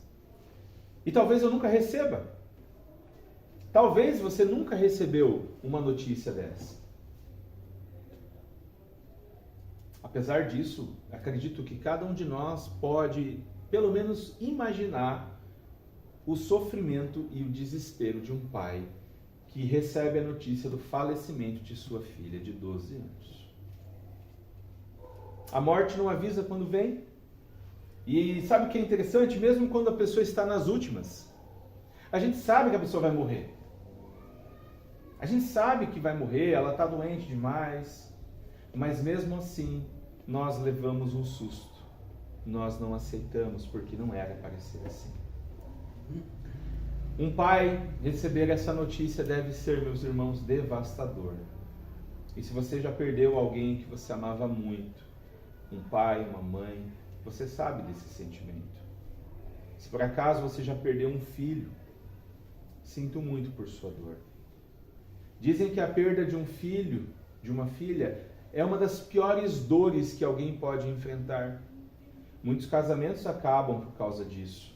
E talvez eu nunca receba. Talvez você nunca recebeu uma notícia dessa. Apesar disso, acredito que cada um de nós pode, pelo menos, imaginar o sofrimento e o desespero de um pai que recebe a notícia do falecimento de sua filha de 12 anos. A morte não avisa quando vem. E sabe o que é interessante? Mesmo quando a pessoa está nas últimas, a gente sabe que a pessoa vai morrer. A gente sabe que vai morrer, ela está doente demais, mas mesmo assim, nós levamos um susto. Nós não aceitamos porque não era para ser assim. Um pai receber essa notícia deve ser, meus irmãos, devastador. E se você já perdeu alguém que você amava muito, um pai, uma mãe, Você sabe desse sentimento. Se por acaso você já perdeu um filho, sinto muito por sua dor. Dizem que a perda de um filho, de uma filha, é uma das piores dores que alguém pode enfrentar. Muitos casamentos acabam por causa disso.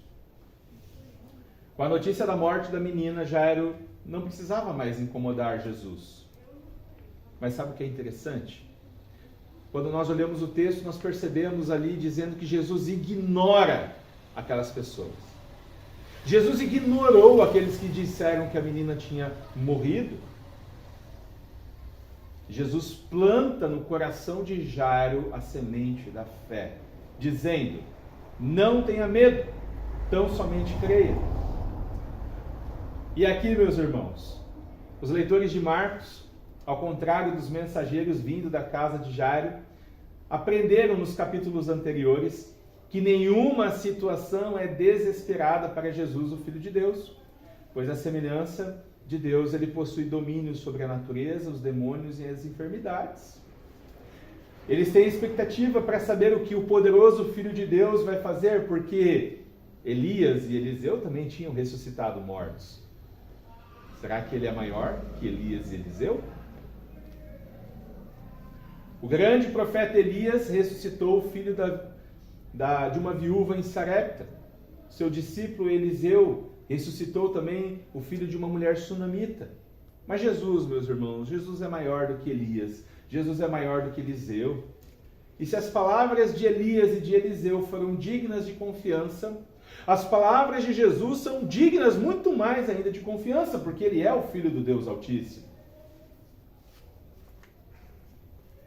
Com a notícia da morte da menina, Jairo não precisava mais incomodar Jesus. Mas sabe o que é interessante? Quando nós olhamos o texto, nós percebemos ali dizendo que Jesus ignora aquelas pessoas. Jesus ignorou aqueles que disseram que a menina tinha morrido. Jesus planta no coração de Jairo a semente da fé, dizendo: não tenha medo, tão somente creia. E aqui, meus irmãos, os leitores de Marcos, ao contrário dos mensageiros vindo da casa de Jairo, aprenderam nos capítulos anteriores que nenhuma situação é desesperada para Jesus, o Filho de Deus, pois a semelhança de Deus, ele possui domínio sobre a natureza, os demônios e as enfermidades. Eles têm expectativa para saber o que o poderoso Filho de Deus vai fazer, porque Elias e Eliseu também tinham ressuscitado mortos. Será que ele é maior que Elias e Eliseu? O grande profeta Elias ressuscitou o filho de uma viúva em Sarepta. Seu discípulo Eliseu ressuscitou também o filho de uma mulher sunamita. Mas Jesus, meus irmãos, Jesus é maior do que Elias. Jesus é maior do que Eliseu. E se as palavras de Elias e de Eliseu foram dignas de confiança, as palavras de Jesus são dignas muito mais ainda de confiança, porque ele é o Filho do Deus Altíssimo.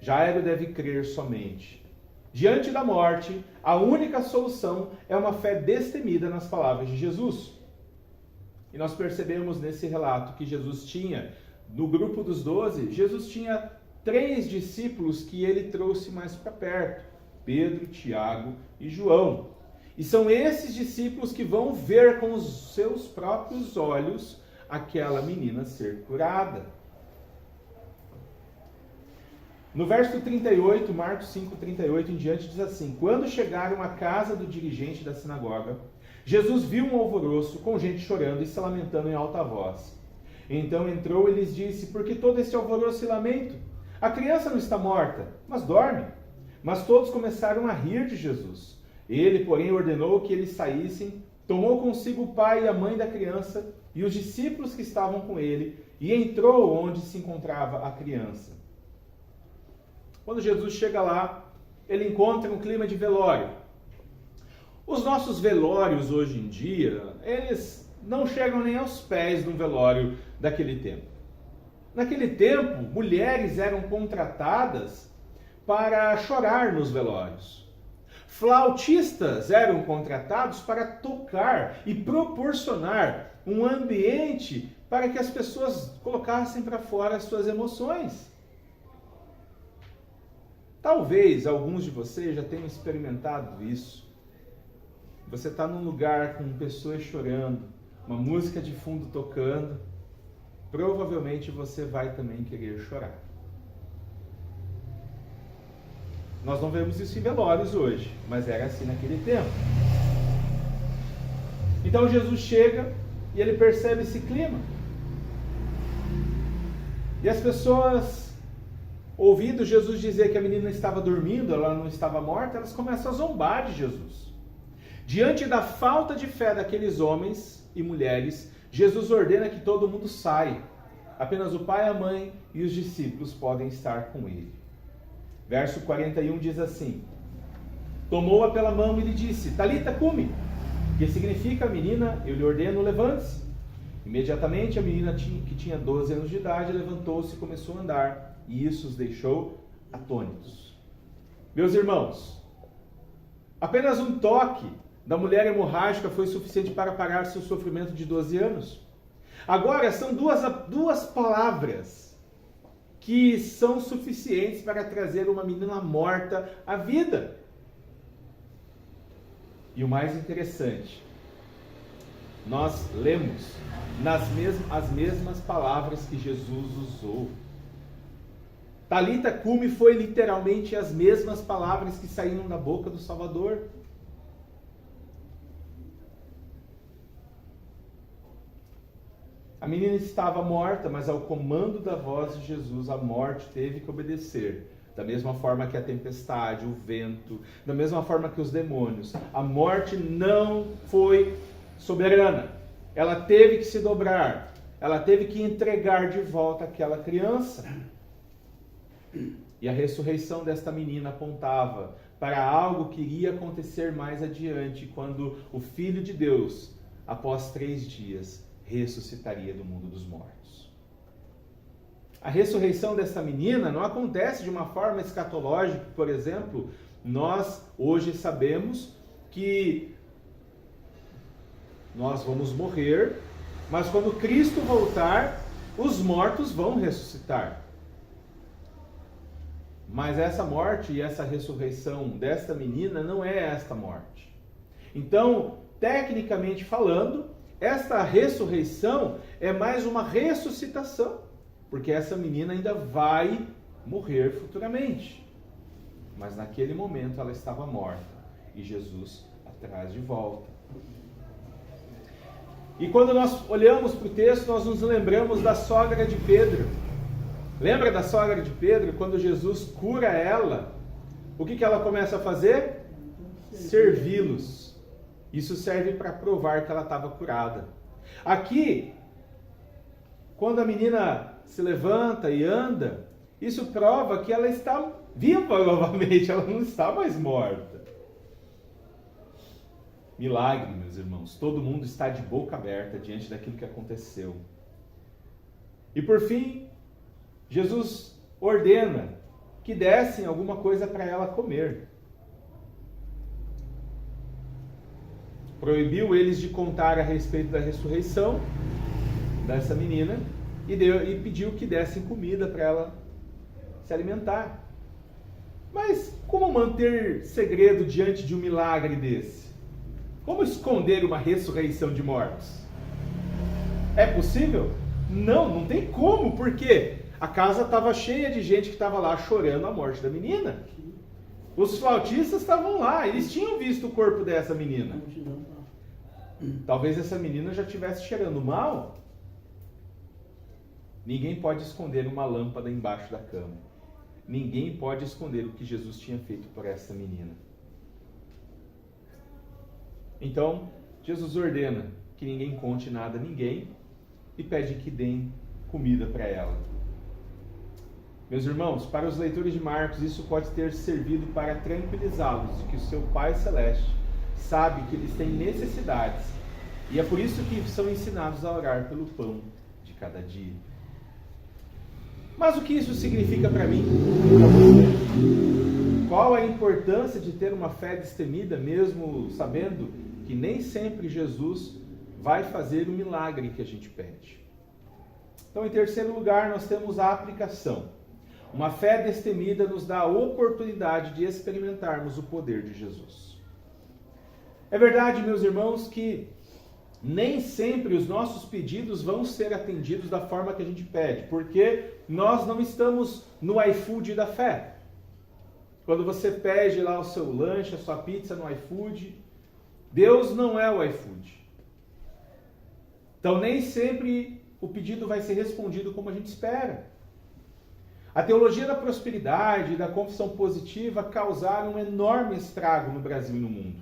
Jairo deve crer somente. Diante da morte, a única solução é uma fé destemida nas palavras de Jesus. E nós percebemos nesse relato que Jesus tinha, no grupo dos 12, Jesus tinha 3 discípulos que ele trouxe mais para perto: Pedro, Tiago e João. E são esses discípulos que vão ver com os seus próprios olhos aquela menina ser curada. No verso 38, Marcos 5:38 em diante, diz assim: quando chegaram à casa do dirigente da sinagoga, Jesus viu um alvoroço, com gente chorando e se lamentando em alta voz. Então entrou e lhes disse: por que todo esse alvoroço e lamento? A criança não está morta, mas dorme. Mas todos começaram a rir de Jesus. Ele, porém, ordenou que eles saíssem, tomou consigo o pai e a mãe da criança e os discípulos que estavam com ele, e entrou onde se encontrava a criança. Quando Jesus chega lá, ele encontra um clima de velório. Os nossos velórios hoje em dia, eles não chegam nem aos pés de um velório daquele tempo. Naquele tempo, mulheres eram contratadas para chorar nos velórios. Flautistas eram contratados para tocar e proporcionar um ambiente para que as pessoas colocassem para fora as suas emoções. Talvez alguns de vocês já tenham experimentado isso. Você está num lugar com pessoas chorando, uma música de fundo tocando, provavelmente você vai também querer chorar. Nós não vemos isso em velórios hoje, mas era assim naquele tempo. Então Jesus chega e ele percebe esse clima. E as pessoas, ouvindo Jesus dizer que a menina estava dormindo, ela não estava morta, elas começam a zombar de Jesus. Diante da falta de fé daqueles homens e mulheres, Jesus ordena que todo mundo saia. Apenas o pai, a mãe e os discípulos podem estar com ele. Verso 41 diz assim: tomou-a pela mão e lhe disse: Talita cumi, que significa: menina, eu lhe ordeno, levante-se. Imediatamente a menina, que tinha 12 anos de idade, levantou-se e começou a andar, e isso os deixou atônitos. Meus irmãos, apenas um toque da mulher hemorrágica foi suficiente para parar seu sofrimento de 12 anos. Agora, são duas palavras que são suficientes para trazer uma menina morta à vida. E o mais interessante, nós lemos as mesmas palavras que Jesus usou. Talita cumi foi literalmente as mesmas palavras que saíram da boca do Salvador. A menina estava morta, mas ao comando da voz de Jesus, a morte teve que obedecer. Da mesma forma que a tempestade, o vento, da mesma forma que os demônios. A morte não foi soberana. Ela teve que se dobrar. Ela teve que entregar de volta aquela criança. E a ressurreição desta menina apontava para algo que iria acontecer mais adiante, quando o Filho de Deus, após 3 dias, ressuscitaria do mundo dos mortos. A ressurreição dessa menina não acontece de uma forma escatológica. Por exemplo, nós hoje sabemos que nós vamos morrer, mas quando Cristo voltar, os mortos vão ressuscitar. Mas essa morte e essa ressurreição desta menina não é esta morte. Então, tecnicamente falando, esta ressurreição é mais uma ressuscitação, porque essa menina ainda vai morrer futuramente. Mas naquele momento ela estava morta e Jesus a traz de volta. E quando nós olhamos para o texto, nós nos lembramos da sogra de Pedro. Lembra da sogra de Pedro? Quando Jesus cura ela, o que ela começa a fazer? Servi-los. Isso serve para provar que ela estava curada. Aqui, quando a menina se levanta e anda, isso prova que ela está viva novamente, ela não está mais morta. Milagre, meus irmãos. Todo mundo está de boca aberta diante daquilo que aconteceu. E por fim, Jesus ordena que dessem alguma coisa para ela comer. Proibiu eles de contar a respeito da ressurreição dessa menina e pediu que dessem comida para ela se alimentar. Mas como manter segredo diante de um milagre desse? Como esconder uma ressurreição de mortos? É possível? Não tem como, porque a casa estava cheia de gente que estava lá chorando a morte da menina. Os flautistas estavam lá, eles tinham visto o corpo dessa menina. Talvez essa menina já estivesse cheirando mal. Ninguém pode esconder uma lâmpada embaixo da cama. Ninguém pode esconder o que Jesus tinha feito por essa menina. Então, Jesus ordena que ninguém conte nada a ninguém e pede que deem comida para ela. Meus irmãos, para os leitores de Marcos, isso pode ter servido para tranquilizá-los de que o seu Pai Celeste sabe que eles têm necessidades e é por isso que são ensinados a orar pelo pão de cada dia. Mas o que isso significa para mim? Qual a importância de ter uma fé destemida, mesmo sabendo que nem sempre Jesus vai fazer o milagre que a gente pede? Então, em terceiro lugar, nós temos a aplicação. Uma fé destemida nos dá a oportunidade de experimentarmos o poder de Jesus. É verdade, meus irmãos, que nem sempre os nossos pedidos vão ser atendidos da forma que a gente pede, porque nós não estamos no iFood da fé. Quando você pede lá o seu lanche, a sua pizza no iFood, Deus não é o iFood. Então nem sempre o pedido vai ser respondido como a gente espera. A teologia da prosperidade e da confissão positiva causaram um enorme estrago no Brasil e no mundo.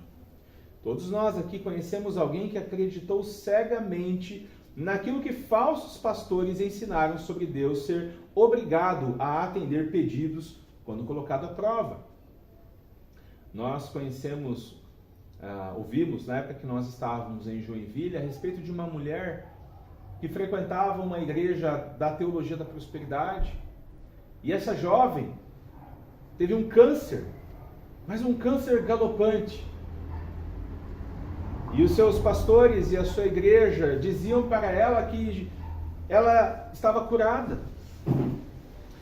Todos nós aqui conhecemos alguém que acreditou cegamente naquilo que falsos pastores ensinaram sobre Deus ser obrigado a atender pedidos quando colocado à prova. Nós ouvimos na época que nós estávamos em Joinville a respeito de uma mulher que frequentava uma igreja da teologia da prosperidade. E essa jovem teve um câncer, mas um câncer galopante. E os seus pastores e a sua igreja diziam para ela que ela estava curada.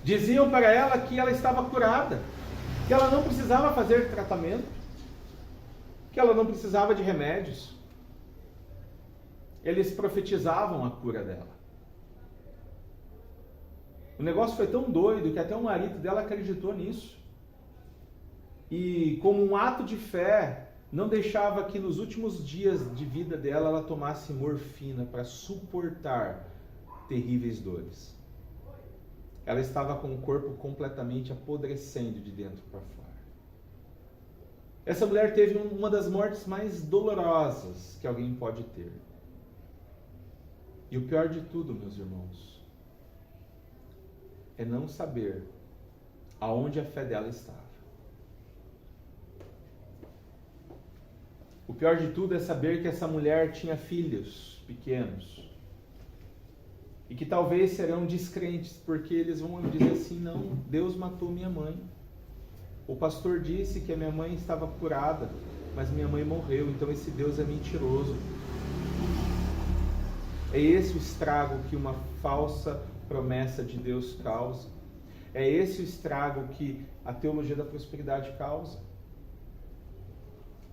Diziam para ela que ela estava curada, que ela não precisava fazer tratamento, que ela não precisava de remédios. Eles profetizavam a cura dela. O negócio foi tão doido que até o marido dela acreditou nisso. E como um ato de fé, não deixava que nos últimos dias de vida dela ela tomasse morfina para suportar terríveis dores. Ela estava com o corpo completamente apodrecendo de dentro para fora. Essa mulher teve uma das mortes mais dolorosas que alguém pode ter. E o pior de tudo, meus irmãos, é não saber aonde a fé dela estava. O pior de tudo é saber que essa mulher tinha filhos pequenos e que talvez serão descrentes, porque eles vão dizer assim: não, Deus matou minha mãe. O pastor disse que a minha mãe estava curada, mas minha mãe morreu, então esse Deus é mentiroso. É esse o estrago que uma falsa promessa de Deus causa. É esse o estrago que a teologia da prosperidade causa.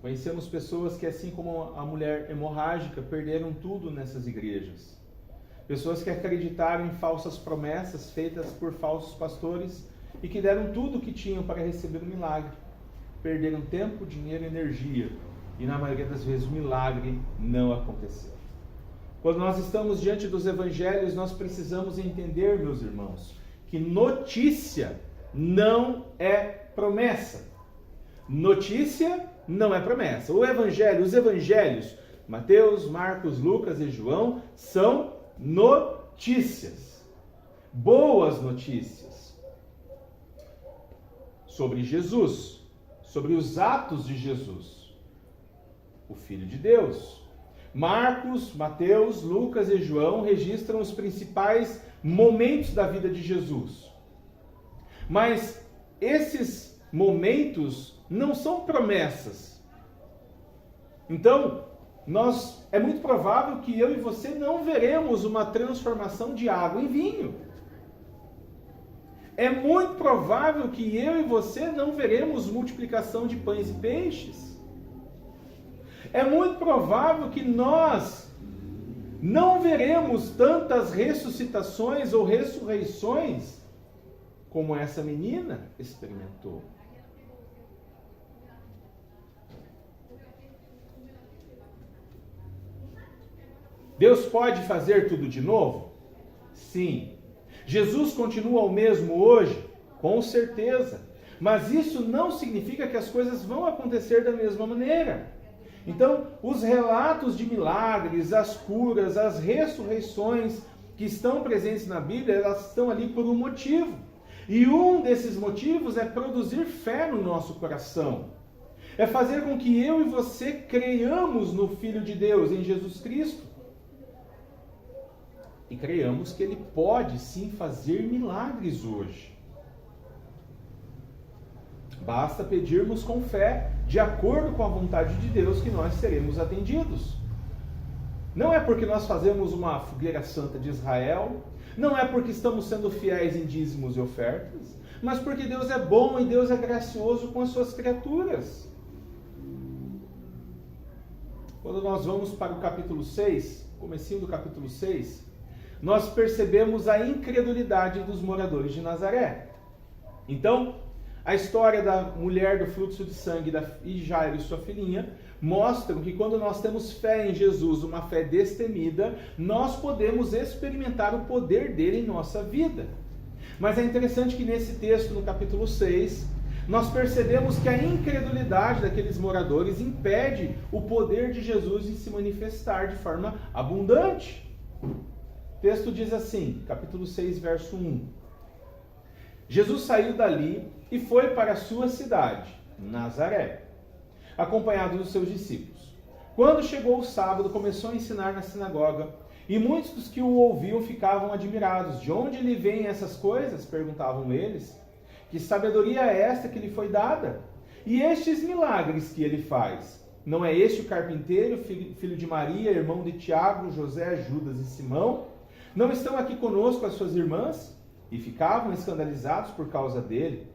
Conhecemos pessoas que, assim como a mulher hemorrágica, perderam tudo nessas igrejas. Pessoas que acreditaram em falsas promessas feitas por falsos pastores e que deram tudo o que tinham para receber o milagre. Perderam tempo, dinheiro e energia. E na maioria das vezes o milagre não aconteceu. Quando nós estamos diante dos evangelhos, nós precisamos entender, meus irmãos, que notícia não é promessa. Notícia não é promessa. O evangelho, os evangelhos, Mateus, Marcos, Lucas e João, são notícias. Boas notícias. Sobre Jesus, sobre os atos de Jesus, o Filho de Deus. Marcos, Mateus, Lucas e João registram os principais momentos da vida de Jesus. Mas esses momentos não são promessas. Então, é muito provável que eu e você não veremos uma transformação de água em vinho. É muito provável que eu e você não veremos multiplicação de pães e peixes. É muito provável que nós não veremos tantas ressuscitações ou ressurreições como essa menina experimentou. Deus pode fazer tudo de novo? Sim. Jesus continua o mesmo hoje? Com certeza. Mas isso não significa que as coisas vão acontecer da mesma maneira. Então, os relatos de milagres, as curas, as ressurreições que estão presentes na Bíblia, elas estão ali por um motivo. E um desses motivos é produzir fé no nosso coração. É fazer com que eu e você creiamos no Filho de Deus, em Jesus Cristo. E creiamos que Ele pode sim fazer milagres hoje. Basta pedirmos com fé, de acordo com a vontade de Deus, que nós seremos atendidos. Não é porque nós fazemos uma fogueira santa de Israel, não é porque estamos sendo fiéis em dízimos e ofertas, mas porque Deus é bom e Deus é gracioso com as suas criaturas. Quando nós vamos para o capítulo 6, comecinho do capítulo 6, nós percebemos a incredulidade dos moradores de Nazaré. Então, a história da mulher do fluxo de sangue e Jairo e sua filhinha mostram que quando nós temos fé em Jesus, uma fé destemida, nós podemos experimentar o poder dele em nossa vida. Mas é interessante que nesse texto, no capítulo 6, nós percebemos que a incredulidade daqueles moradores impede o poder de Jesus em se manifestar de forma abundante. O texto diz assim, capítulo 6, verso 1. Jesus saiu dali e foi para a sua cidade, Nazaré, acompanhado dos seus discípulos. Quando chegou o sábado, começou a ensinar na sinagoga, e muitos dos que o ouviam ficavam admirados. De onde lhe vêm essas coisas? Perguntavam eles. Que sabedoria é esta que lhe foi dada? E estes milagres que ele faz? Não é este o carpinteiro, filho de Maria, irmão de Tiago, José, Judas e Simão? Não estão aqui conosco as suas irmãs? E ficavam escandalizados por causa dele.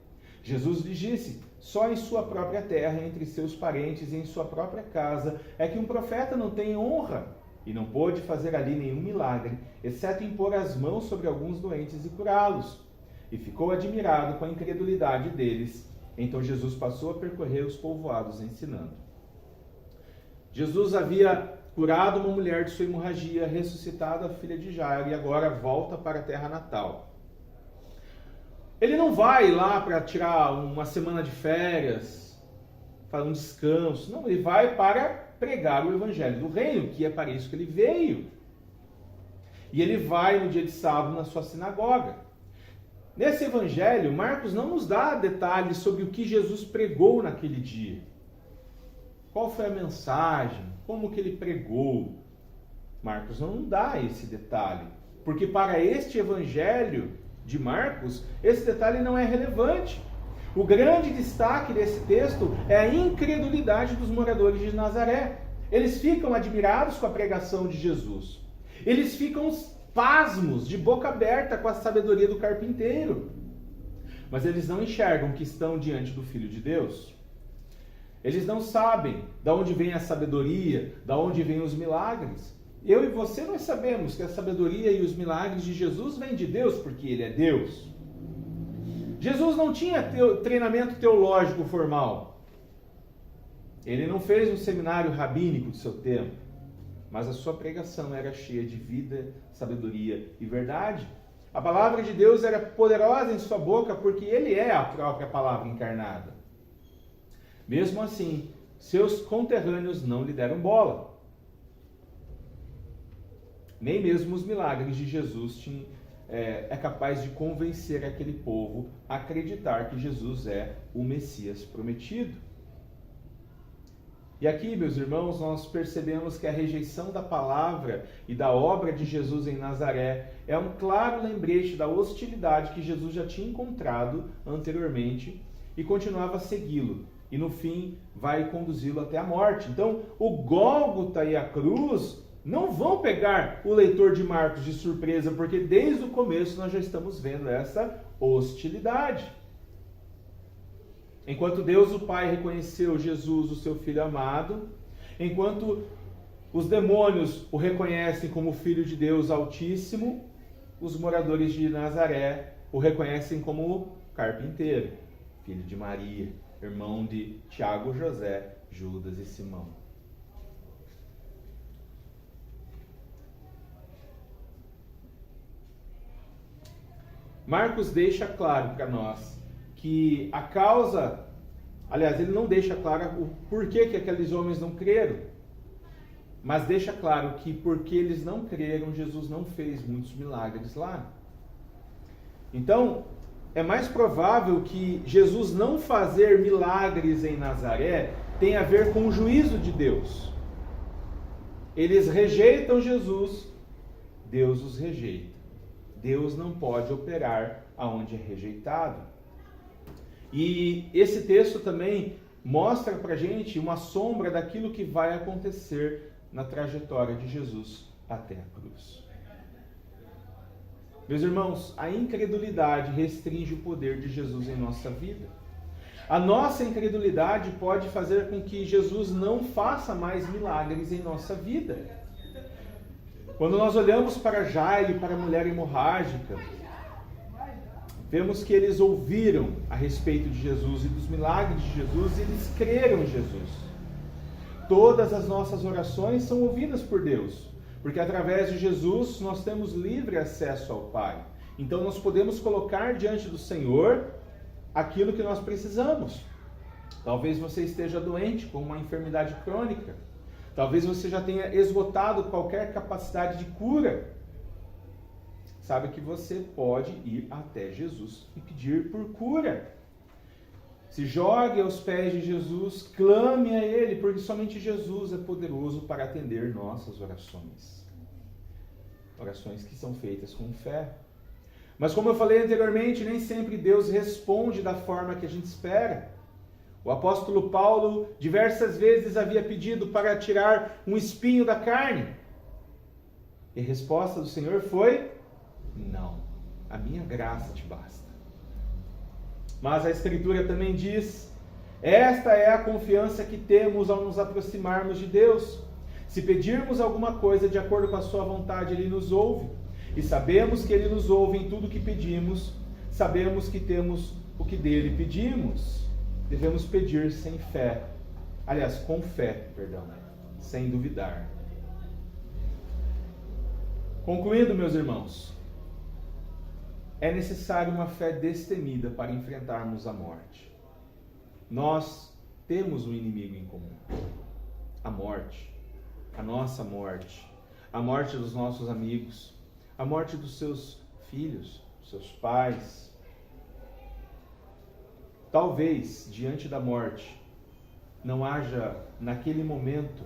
Jesus lhes disse: só em sua própria terra, entre seus parentes e em sua própria casa, é que um profeta não tem honra. E não pôde fazer ali nenhum milagre, exceto impor as mãos sobre alguns doentes e curá-los. e ficou admirado com a incredulidade deles. Então Jesus passou a percorrer os povoados ensinando. Jesus havia curado uma mulher de sua hemorragia, ressuscitado a filha de Jairo e agora volta para a terra natal. Ele não vai lá para tirar uma semana de férias, para um descanso. Não, ele vai para pregar o evangelho do reino, que é para isso que ele veio. E ele vai no dia de sábado na sua sinagoga. Nesse evangelho, Marcos não nos dá detalhes sobre o que Jesus pregou naquele dia. Qual foi a mensagem? Como que ele pregou? Marcos não dá esse detalhe. Porque para este evangelho de Marcos, esse detalhe não é relevante. O grande destaque desse texto é a incredulidade dos moradores de Nazaré. Eles ficam admirados com a pregação de Jesus. Eles ficam pasmos, de boca aberta com a sabedoria do carpinteiro. Mas eles não enxergam que estão diante do Filho de Deus. Eles não sabem de onde vem a sabedoria, de onde vêm os milagres. Eu e você, nós sabemos que a sabedoria e os milagres de Jesus vêm de Deus, porque Ele é Deus. Jesus não tinha treinamento teológico formal. Ele não fez um seminário rabínico do seu tempo. Mas a sua pregação era cheia de vida, sabedoria e verdade. A palavra de Deus era poderosa em sua boca, porque Ele é a própria palavra encarnada. Mesmo assim, seus conterrâneos não lhe deram bola. Nem mesmo os milagres de Jesus é capaz de convencer aquele povo a acreditar que Jesus é o Messias prometido. E aqui, meus irmãos, nós percebemos que a rejeição da palavra e da obra de Jesus em Nazaré é um claro lembrete da hostilidade que Jesus já tinha encontrado anteriormente e continuava a segui-lo. E no fim vai conduzi-lo até a morte. Então, o Gólgota e a cruz não vão pegar o leitor de Marcos de surpresa, porque desde o começo nós já estamos vendo essa hostilidade. Enquanto Deus o Pai reconheceu Jesus, o seu Filho amado, enquanto os demônios o reconhecem como Filho de Deus Altíssimo, os moradores de Nazaré o reconhecem como carpinteiro, filho de Maria, irmão de Tiago, José, Judas e Simão. Marcos deixa claro para nós que a causa, aliás, ele não deixa claro o porquê que aqueles homens não creram, mas deixa claro que porque eles não creram, Jesus não fez muitos milagres lá. Então, é mais provável que Jesus não fazer milagres em Nazaré tenha a ver com o juízo de Deus. Eles rejeitam Jesus, Deus os rejeita. Deus não pode operar aonde é rejeitado. E esse texto também mostra para a gente uma sombra daquilo que vai acontecer na trajetória de Jesus até a cruz. Meus irmãos, a incredulidade restringe o poder de Jesus em nossa vida. A nossa incredulidade pode fazer com que Jesus não faça mais milagres em nossa vida. Quando nós olhamos para Jairo e para a mulher hemorrágica, vemos que eles ouviram a respeito de Jesus e dos milagres de Jesus e eles creram em Jesus. Todas as nossas orações são ouvidas por Deus, porque através de Jesus nós temos livre acesso ao Pai. Então nós podemos colocar diante do Senhor aquilo que nós precisamos. Talvez você esteja doente com uma enfermidade crônica. Talvez você já tenha esgotado qualquer capacidade de cura. Sabe que você pode ir até Jesus e pedir por cura. Se jogue aos pés de Jesus, clame a Ele, porque somente Jesus é poderoso para atender nossas orações. Orações que são feitas com fé. Mas como eu falei anteriormente, nem sempre Deus responde da forma que a gente espera. O apóstolo Paulo diversas vezes havia pedido para tirar um espinho da carne. E a resposta do Senhor foi: não, a minha graça te basta. Mas a Escritura também diz: esta é a confiança que temos ao nos aproximarmos de Deus. Se pedirmos alguma coisa de acordo com a sua vontade, Ele nos ouve. E sabemos que Ele nos ouve em tudo que pedimos, sabemos que temos o que dele pedimos. Devemos pedir sem fé. Aliás, com fé, perdão, sem duvidar. Concluindo, meus irmãos, é necessário uma fé destemida para enfrentarmos a morte. Nós temos um inimigo em comum: a morte, a nossa morte, a morte dos nossos amigos, a morte dos seus filhos, dos seus pais. Talvez, diante da morte, não haja, naquele momento,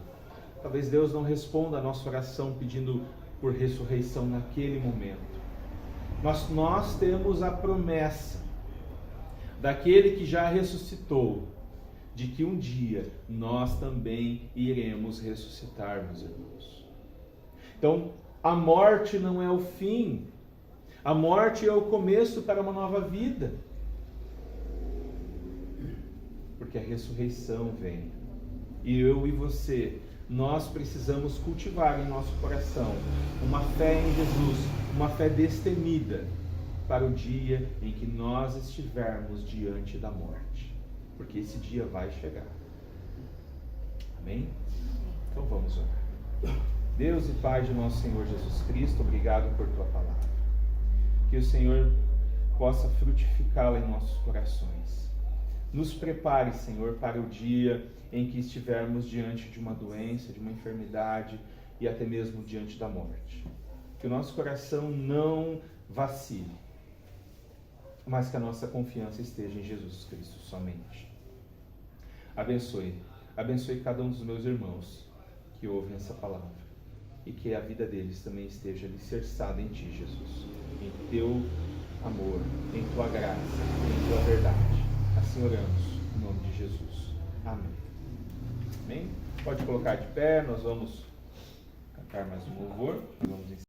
talvez Deus não responda a nossa oração pedindo por ressurreição naquele momento. Mas nós temos a promessa daquele que já ressuscitou, de que um dia nós também iremos ressuscitar, meus irmãos. Então, a morte não é o fim. A morte é o começo para uma nova vida. Porque a ressurreição vem. E eu e você, nós precisamos cultivar em nosso coração uma fé em Jesus, uma fé destemida para o dia em que nós estivermos diante da morte. Porque esse dia vai chegar. Amém? Então vamos orar. Deus e Pai de nosso Senhor Jesus Cristo, obrigado por Tua palavra. Que o Senhor possa frutificá-la em nossos corações. Nos prepare, Senhor, para o dia em que estivermos diante de uma doença, de uma enfermidade e até mesmo diante da morte. Que o nosso coração não vacile, mas que a nossa confiança esteja em Jesus Cristo somente. Abençoe cada um dos meus irmãos que ouvem essa palavra e que a vida deles também esteja alicerçada em Ti, Jesus, em Teu amor, em Tua graça, em Tua verdade. Assim oramos, em nome de Jesus. Amém. Amém? Pode colocar de pé, nós vamos cantar mais um louvor. Nós vamos